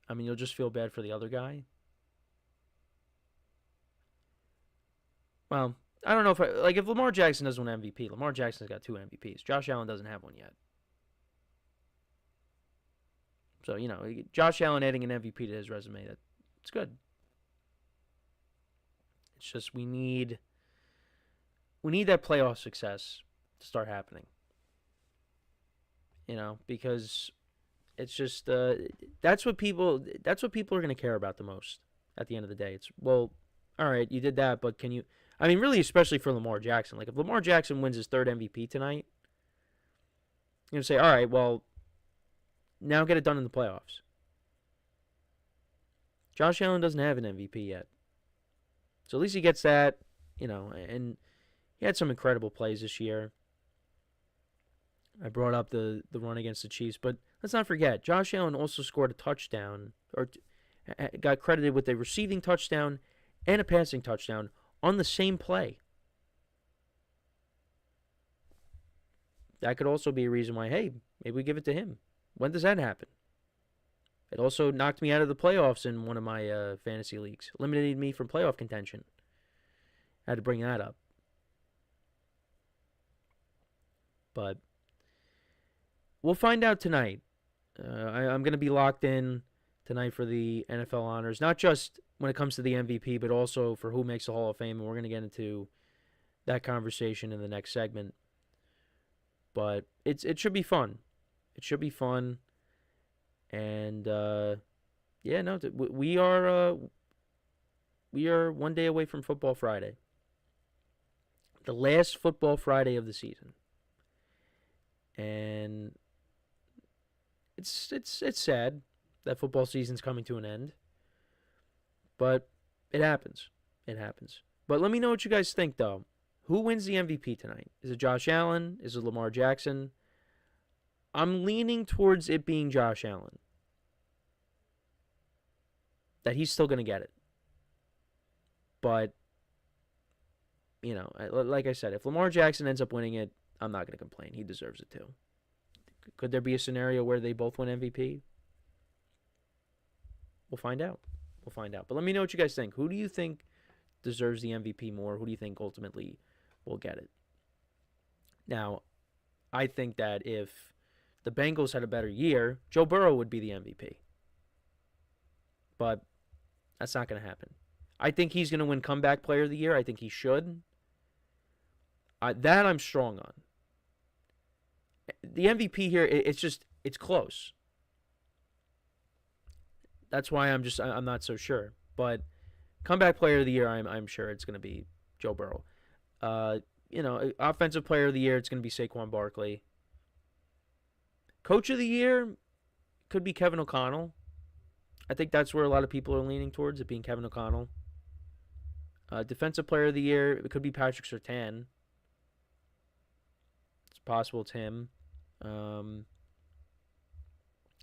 I mean, you'll just feel bad for the other guy. Well, I don't know if Lamar Jackson doesn't win MVP, Lamar Jackson's got 2 MVPs. Josh Allen doesn't have one yet. So, Josh Allen adding an MVP to his resume, it's good. It's just we need that playoff success to start happening. Because it's just that's what people are going to care about the most at the end of the day. It's, well, all right, you did that, but can you, I mean, really, especially for Lamar Jackson. Like, if Lamar Jackson wins his 3rd MVP tonight, you're going to say, all right, well, now get it done in the playoffs. Josh Allen doesn't have an MVP yet. So at least he gets that, and he had some incredible plays this year. I brought up the run against the Chiefs, but let's not forget, Josh Allen also scored a touchdown, or got credited with a receiving touchdown and a passing touchdown on the same play. That could also be a reason why, hey, maybe we give it to him. When does that happen? It also knocked me out of the playoffs in one of my fantasy leagues. Eliminated me from playoff contention. I had to bring that up. But we'll find out tonight. I'm going to be locked in tonight for the NFL honors, not just when it comes to the MVP, but also for who makes the Hall of Fame. And we're going to get into that conversation in the next segment. But it should be fun. It should be fun. And we are one day away from Football Friday, the last Football Friday of the season, and it's sad that football season's coming to an end, but it happens. It happens. But let me know what you guys think, though. Who wins the MVP tonight? Is it Josh Allen? Is it Lamar Jackson? I'm leaning towards it being Josh Allen. That he's still going to get it. But, like I said, if Lamar Jackson ends up winning it, I'm not going to complain. He deserves it too. Could there be a scenario where they both win MVP? We'll find out. But let me know what you guys think. Who do you think deserves the MVP more? Who do you think ultimately will get it? Now, I think that if the Bengals had a better year, Joe Burrow would be the MVP. But that's not going to happen. I think he's going to win Comeback Player of the Year. I think he should. That I'm strong on. The MVP here, it's close. That's why I'm not so sure. But Comeback Player of the Year, I'm sure it's going to be Joe Burrow. Offensive Player of the Year, it's going to be Saquon Barkley. Coach of the Year could be Kevin O'Connell. I think that's where a lot of people are leaning towards, it being Kevin O'Connell. Defensive Player of the Year, it could be Patrick Surtain. It's possible it's him.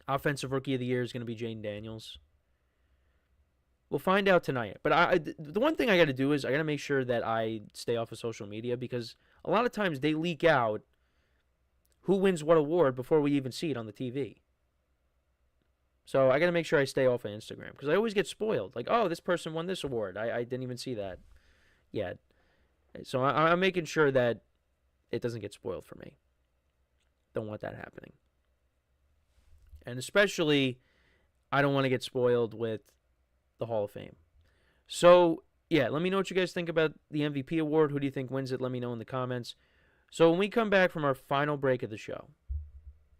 Offensive Rookie of the Year is going to be Jane Daniels. We'll find out tonight. But the one thing I got to do is I got to make sure that I stay off of social media, because a lot of times they leak out who wins what award before we even see it on the TV. So I got to make sure I stay off of Instagram, because I always get spoiled. Like, oh, this person won this award. I didn't even see that yet. So I'm making sure that it doesn't get spoiled for me. Don't want that happening. And especially, I don't want to get spoiled with the Hall of Fame. So, yeah, let me know what you guys think about the MVP award. Who do you think wins it? Let me know in the comments. So when we come back from our final break of the show,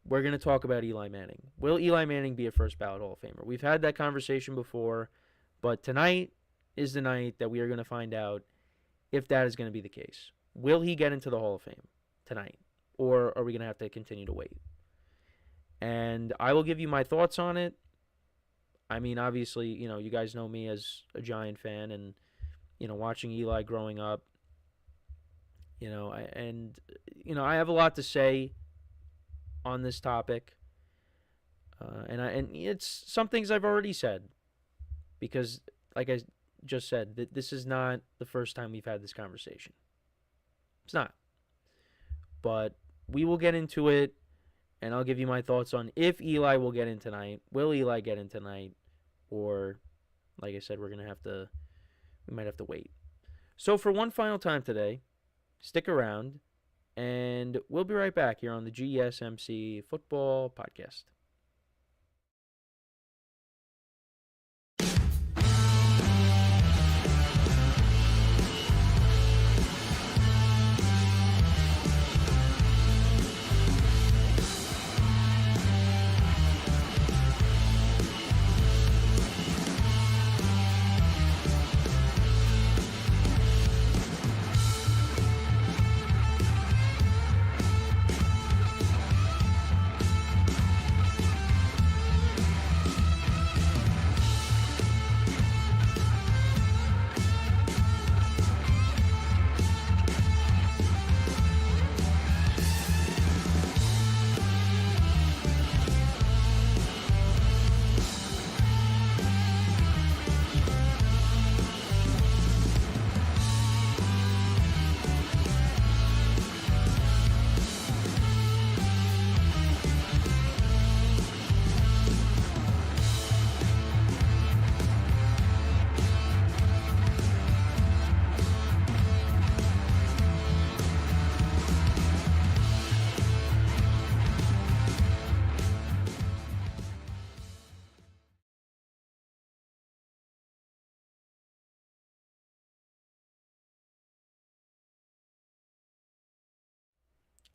we're going to talk about Eli Manning. Will Eli Manning be a first-ballot Hall of Famer? We've had that conversation before, but tonight is the night that we are going to find out if that is going to be the case. Will he get into the Hall of Fame tonight, or are we going to have to continue to wait? And I will give you my thoughts on it. I mean, obviously, you guys know me as a Giant fan, and, watching Eli growing up, I have a lot to say on this topic. And it's some things I've already said, because, like I just said, that this is not the first time we've had this conversation. It's not. But we will get into it, and I'll give you my thoughts on if Eli will get in tonight. Will Eli get in tonight? Or, like I said, we might have to wait. So for one final time today, stick around, and we'll be right back here on the GSMC Football Podcast.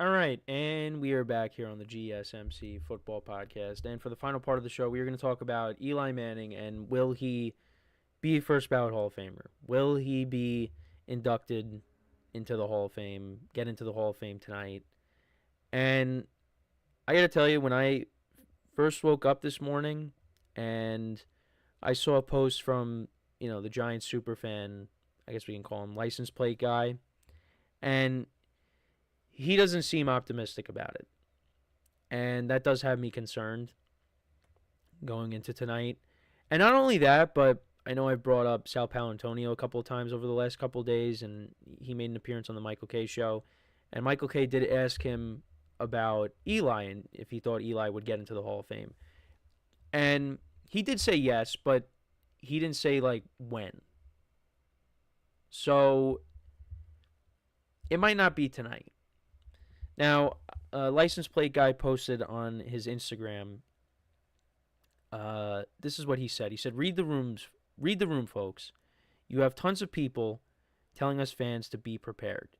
All right, and we are back here on the GSMC Football Podcast. And for the final part of the show, we are going to talk about Eli Manning and will he be a first-ballot Hall of Famer? Will he be inducted into the Hall of Fame, get into the Hall of Fame tonight? And I got to tell you, when I first woke up this morning and I saw a post from, the Giants superfan, I guess we can call him license plate guy, and he doesn't seem optimistic about it. And that does have me concerned going into tonight. And not only that, but I know I've brought up Sal Paolantonio a couple of times over the last couple of days, and he made an appearance on the Michael Kay show. And Michael Kay did ask him about Eli and if he thought Eli would get into the Hall of Fame. And he did say yes, but he didn't say, when. So it might not be tonight. Now, a license plate guy posted on his Instagram, this is what he said. He said, read the room, folks. You have tons of people telling us fans to be prepared.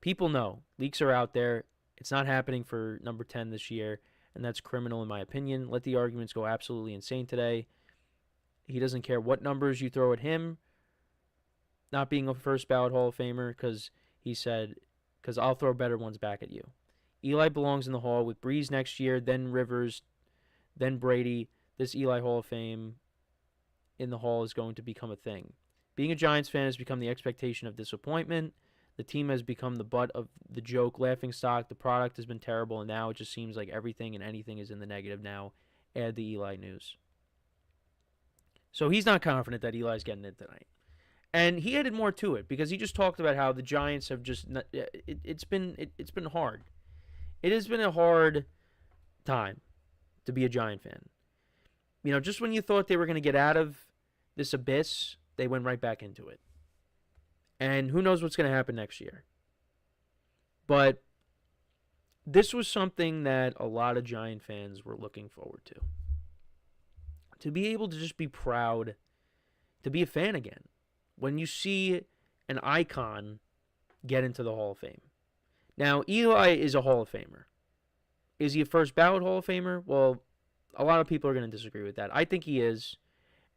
People know. Leaks are out there. It's not happening for number 10 this year, and that's criminal in my opinion. Let the arguments go absolutely insane today. He doesn't care what numbers you throw at him, not being a first-ballot Hall of Famer, because he said, because I'll throw better ones back at you. Eli belongs in the Hall with Breeze next year, then Rivers, then Brady. This Eli Hall of Fame in the Hall is going to become a thing. Being a Giants fan has become the expectation of disappointment. The team has become the butt of the joke, laughingstock. The product has been terrible, and now it just seems like everything and anything is in the negative now. Add the Eli news. So he's not confident that Eli's getting it tonight. And he added more to it because he just talked about how the Giants have just it's been hard. It has been a hard time to be a Giant fan. Just when you thought they were going to get out of this abyss, they went right back into it. And who knows what's going to happen next year. But this was something that a lot of Giant fans were looking forward to. To be able to just be proud to be a fan again. When you see an icon get into the Hall of Fame. Now, Eli is a Hall of Famer. Is he a first-ballot Hall of Famer? Well, a lot of people are going to disagree with that. I think he is.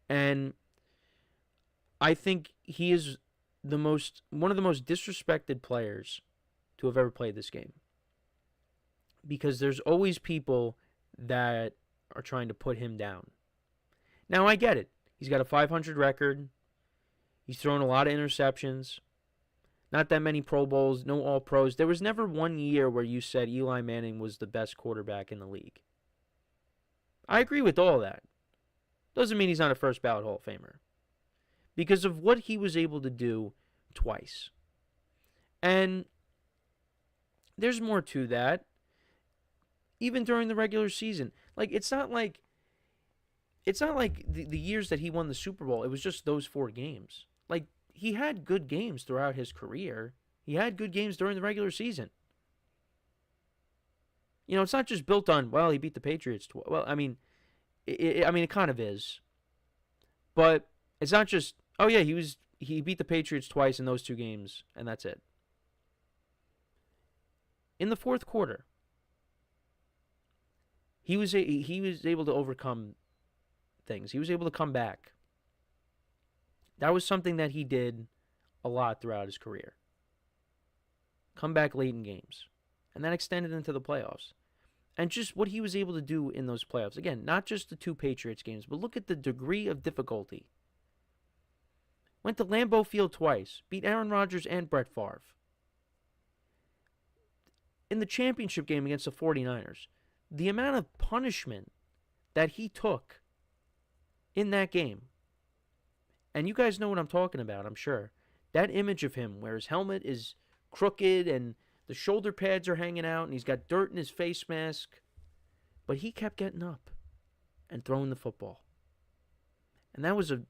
And I think he is one of the most disrespected players to have ever played this game. Because there's always people that are trying to put him down. Now, I get it. He's got a 500 record. He's thrown a lot of interceptions. Not that many Pro Bowls, no All-Pros. There was never one year where you said Eli Manning was the best quarterback in the league. I agree with all that. Doesn't mean he's not a first-ballot Hall of Famer. Because of what he was able to do twice. And there's more to that. Even during the regular season. It's not like the years that he won the Super Bowl, it was just those 4 games. He had good games throughout his career. He had good games during the regular season. It's not just built on, he beat the Patriots. It kind of is. But it's not just, he beat the Patriots twice in those 2 games, and that's it. In the fourth quarter, he was able to overcome things. He was able to come back. That was something that he did a lot throughout his career. Come back late in games. And that extended into the playoffs. And just what he was able to do in those playoffs. Again, not just the 2 Patriots games, but look at the degree of difficulty. Went to Lambeau Field twice. Beat Aaron Rodgers and Brett Favre. In the championship game against the 49ers, the amount of punishment that he took in that game. And you guys know what I'm talking about, I'm sure. That image of him where his helmet is crooked and the shoulder pads are hanging out and he's got dirt in his face mask. But he kept getting up and throwing the football. And that was a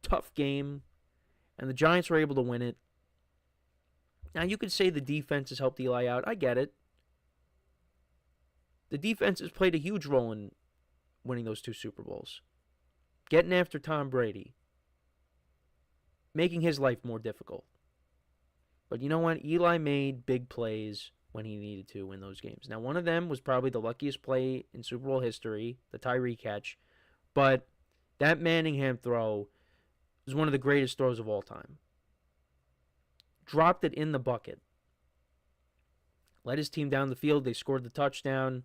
tough game. And the Giants were able to win it. Now, you could say the defense has helped Eli out. I get it. The defense has played a huge role in winning those 2 Super Bowls. Getting after Tom Brady. Making his life more difficult. But you know what? Eli made big plays when he needed to win those games. Now, one of them was probably the luckiest play in Super Bowl history, the Tyree catch, but that Manningham throw was one of the greatest throws of all time. Dropped it in the bucket. Led his team down the field. They scored the touchdown.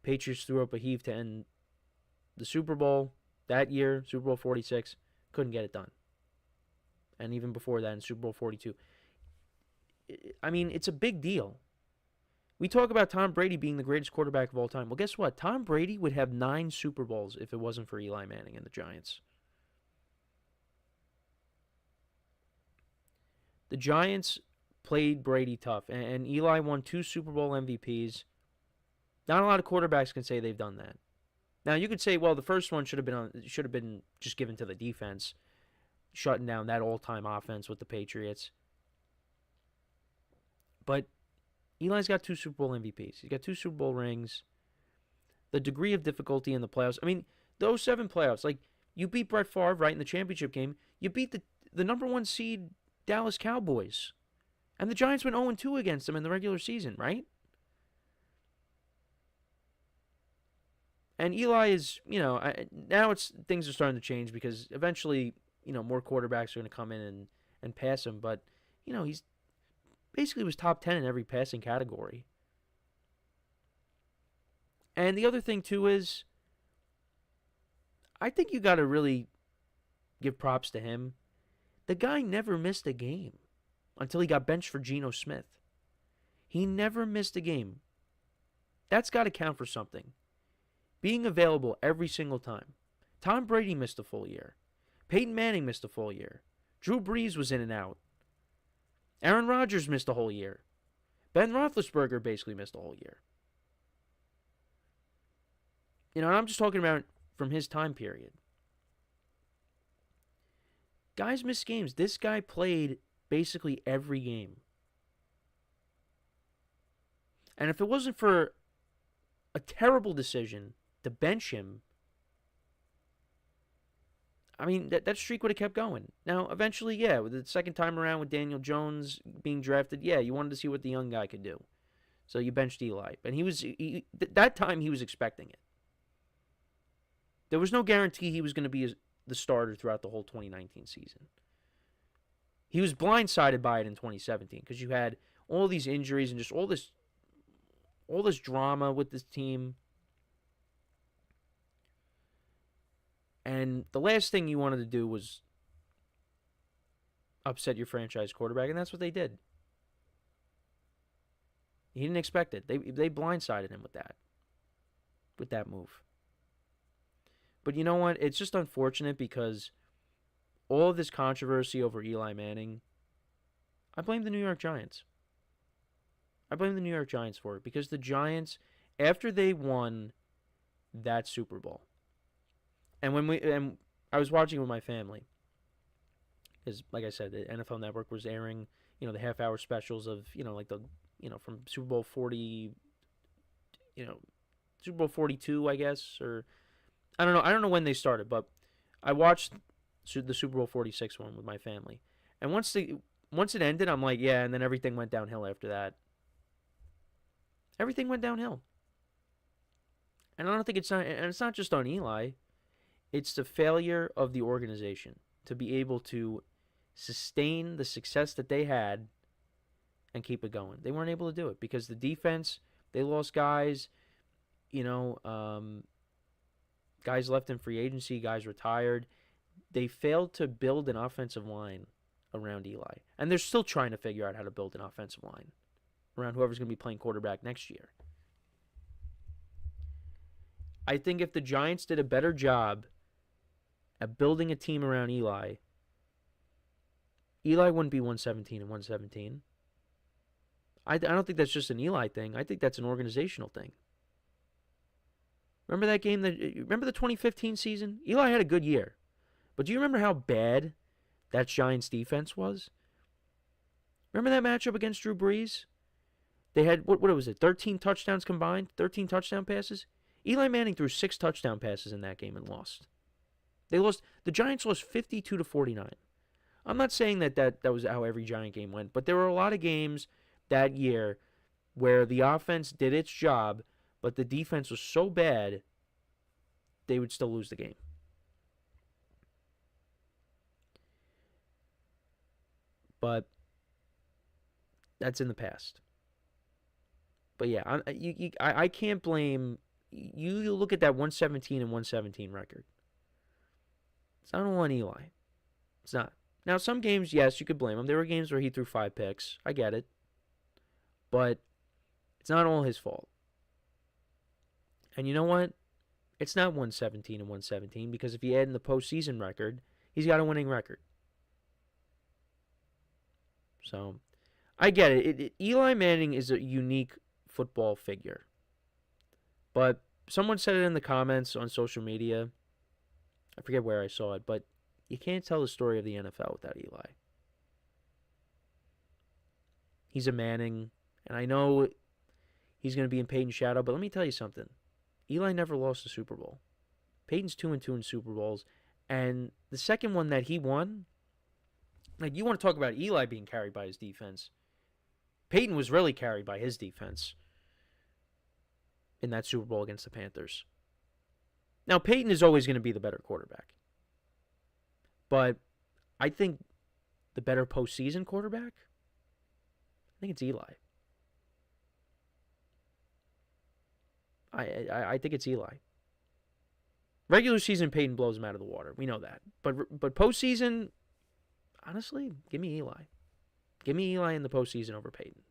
Patriots threw up a heave to end the Super Bowl that year, Super Bowl 46. Couldn't get it done. And even before that in Super Bowl 42. I mean, it's a big deal. We talk about Tom Brady being the greatest quarterback of all time. Well, guess what? Tom Brady would have 9 Super Bowls if it wasn't for Eli Manning and the Giants. The Giants played Brady tough, and Eli won 2 Super Bowl MVPs. Not a lot of quarterbacks can say they've done that. Now, you could say, well, the first one should have been just given to the defense, shutting down that all-time offense with the Patriots. But Eli's got 2 Super Bowl MVPs. He's got 2 Super Bowl rings. The degree of difficulty in the playoffs. I mean, the 07 playoffs, like, you beat Brett Favre, right, in the championship game. You beat the number 1 seed Dallas Cowboys. And the Giants went 0-2 against them in the regular season, right? And Eli is, now things are starting to change because eventually, more quarterbacks are going to come in and pass him. But, he's basically was top 10 in every passing category. And the other thing, too, is I think you got to really give props to him. The guy never missed a game until he got benched for Geno Smith. He never missed a game. That's got to count for something. Being available every single time. Tom Brady missed a full year. Peyton Manning missed a full year. Drew Brees was in and out. Aaron Rodgers missed a whole year. Ben Roethlisberger basically missed a whole year. And I'm just talking about from his time period. Guys miss games. This guy played basically every game. And if it wasn't for a terrible decision to bench him, I mean, that streak would have kept going. Now, eventually, yeah, with the second time around with Daniel Jones being drafted, yeah, you wanted to see what the young guy could do. So you benched Eli. And that time he was expecting it. There was no guarantee he was going to be the starter throughout the whole 2019 season. He was blindsided by it in 2017 because you had all these injuries and just all this drama with this team. And the last thing you wanted to do was upset your franchise quarterback, and that's what they did. He didn't expect it. They blindsided him with that move. But you know what? It's just unfortunate because all of this controversy over Eli Manning, I blame the New York Giants. I blame the New York Giants for it because the Giants, after they won that Super Bowl, and I was watching with my family, because like I said, the NFL Network was airing, the half-hour specials of, from Super Bowl 40, Super Bowl 42, I guess, or I don't know when they started, but I watched the Super Bowl 46 one with my family. And once it ended, I'm like, yeah, and then everything went downhill after that. Everything went downhill. And I don't think it's not just on Eli. It's the failure of the organization to be able to sustain the success that they had and keep it going. They weren't able to do it because the defense, they lost guys, guys left in free agency, guys retired. They failed to build an offensive line around Eli. And they're still trying to figure out how to build an offensive line around whoever's going to be playing quarterback next year. I think if the Giants did a better job at building a team around Eli wouldn't be 117. I don't think that's just an Eli thing. I think that's an organizational thing. Remember that game? Remember the 2015 season? Eli had a good year. But do you remember how bad that Giants defense was? Remember that matchup against Drew Brees? They had, what was it, 13 touchdowns combined? 13 touchdown passes? Eli Manning threw 6 touchdown passes in that game and lost. The Giants lost 52-49. I'm not saying that was how every Giant game went, but there were a lot of games that year where the offense did its job, but the defense was so bad, they would still lose the game. But that's in the past. But yeah, I can't blame you. You look at that 117 and 117 record. It's not all on Eli. It's not. Now, some games, yes, you could blame him. There were games where he threw 5 picks. I get it. But it's not all his fault. And you know what? It's not 117 and 117 because if you add in the postseason record, he's got a winning record. So, I get it. Eli Manning is a unique football figure. But someone said it in the comments on social media. I forget where I saw it, but you can't tell the story of the NFL without Eli. He's a Manning, and I know he's going to be in Peyton's shadow, but let me tell you something. Eli never lost a Super Bowl. Peyton's 2-2 in Super Bowls, and the second one that he won, like, you want to talk about Eli being carried by his defense. Peyton was really carried by his defense in that Super Bowl against the Panthers. Now, Peyton is always going to be the better quarterback. But I think the better postseason quarterback, I think it's Eli. I think it's Eli. Regular season, Peyton blows him out of the water. We know that. But postseason, honestly, give me Eli. Give me Eli in the postseason over Peyton.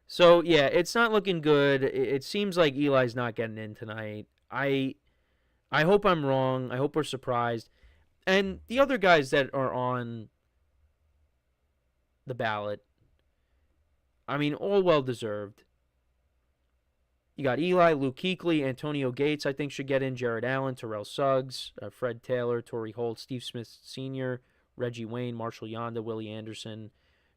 So, yeah, it's not looking good. It seems like Eli's not getting in tonight. I hope I'm wrong. I hope we're surprised. And the other guys that are on the ballot, I mean, all well-deserved. You got Eli, Luke Kuechly, Antonio Gates, I think, should get in. Jared Allen, Terrell Suggs, Fred Taylor, Torrey Holt, Steve Smith Sr., Reggie Wayne, Marshall Yonda, Willie Anderson,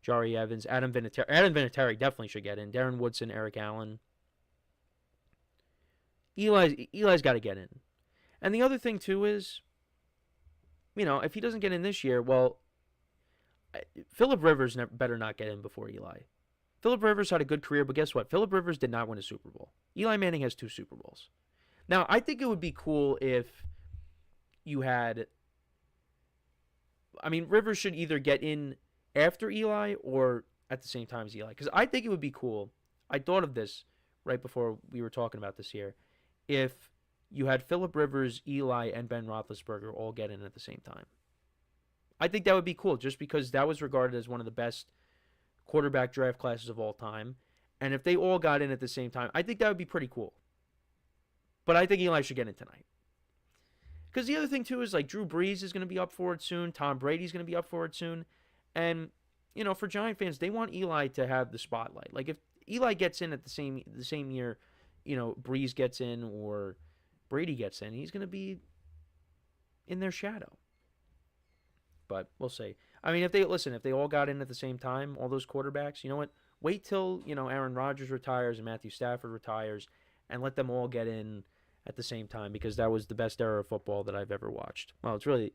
Jari Evans, Adam Vinatieri. Adam Vinatieri definitely should get in. Darren Woodson, Eric Allen. Eli's got to get in. And the other thing, too, is, you know, if he doesn't get in this year, well, Phillip Rivers better not get in before Eli. Phillip Rivers had a good career, but guess what? Phillip Rivers did not win a Super Bowl. Eli Manning has 2 Super Bowls. Now, I think it would be cool if you had... I mean, Rivers should either get in after Eli or at the same time as Eli. Because I think it would be cool. I thought of this right before we were talking about this here. If you had Phillip Rivers, Eli, and Ben Roethlisberger all get in at the same time. I think that would be cool just because that was regarded as one of the best quarterback draft classes of all time. And if they all got in at the same time, I think that would be pretty cool. But I think Eli should get in tonight. Because the other thing, too, is like Drew Brees is going to be up for it soon. Tom Brady's going to be up for it soon. And, you know, for Giant fans, they want Eli to have the spotlight. Like, if Eli gets in at the same year, you know, Brees gets in or Brady gets in, he's going to be in their shadow. But we'll see. I mean, if they all got in at the same time, all those quarterbacks, you know what? Wait till, you know, Aaron Rodgers retires and Matthew Stafford retires and let them all get in at the same time because that was the best era of football that I've ever watched. Well, it's really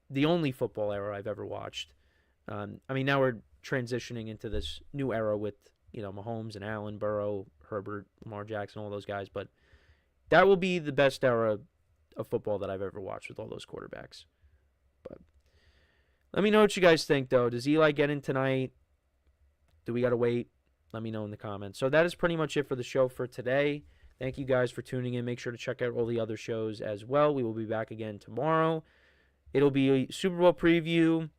the only football era I've ever watched. I mean, now we're transitioning into this new era with, you know, Mahomes and Allen, Burrow, Herbert, Lamar Jackson, all those guys. But that will be the best era of football that I've ever watched with all those quarterbacks. But let me know what you guys think, though. Does Eli get in tonight? Do we got to wait? Let me know in the comments. So that is pretty much it for the show for today. Thank you guys for tuning in. Make sure to check out all the other shows as well. We will be back again tomorrow. It'll be a Super Bowl preview.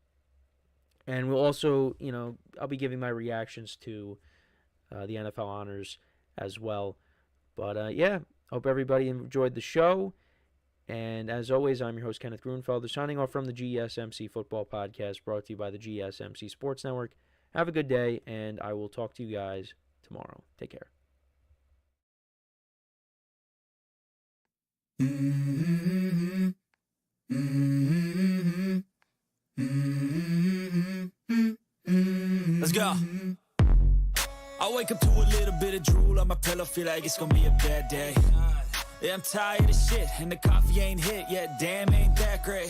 And we'll also, you know, I'll be giving my reactions to the NFL honors as well. But, yeah, hope everybody enjoyed the show. And as always, I'm your host, Kenneth Grunfelder, signing off from the GSMC Football Podcast, brought to you by the GSMC Sports Network. Have a good day, and I will talk to you guys tomorrow. Take care. Let's go. I wake up to a little bit of drool on my pillow, feel like it's gonna be a bad day. Yeah, I'm tired of shit, and the coffee ain't hit yet, damn, ain't that great.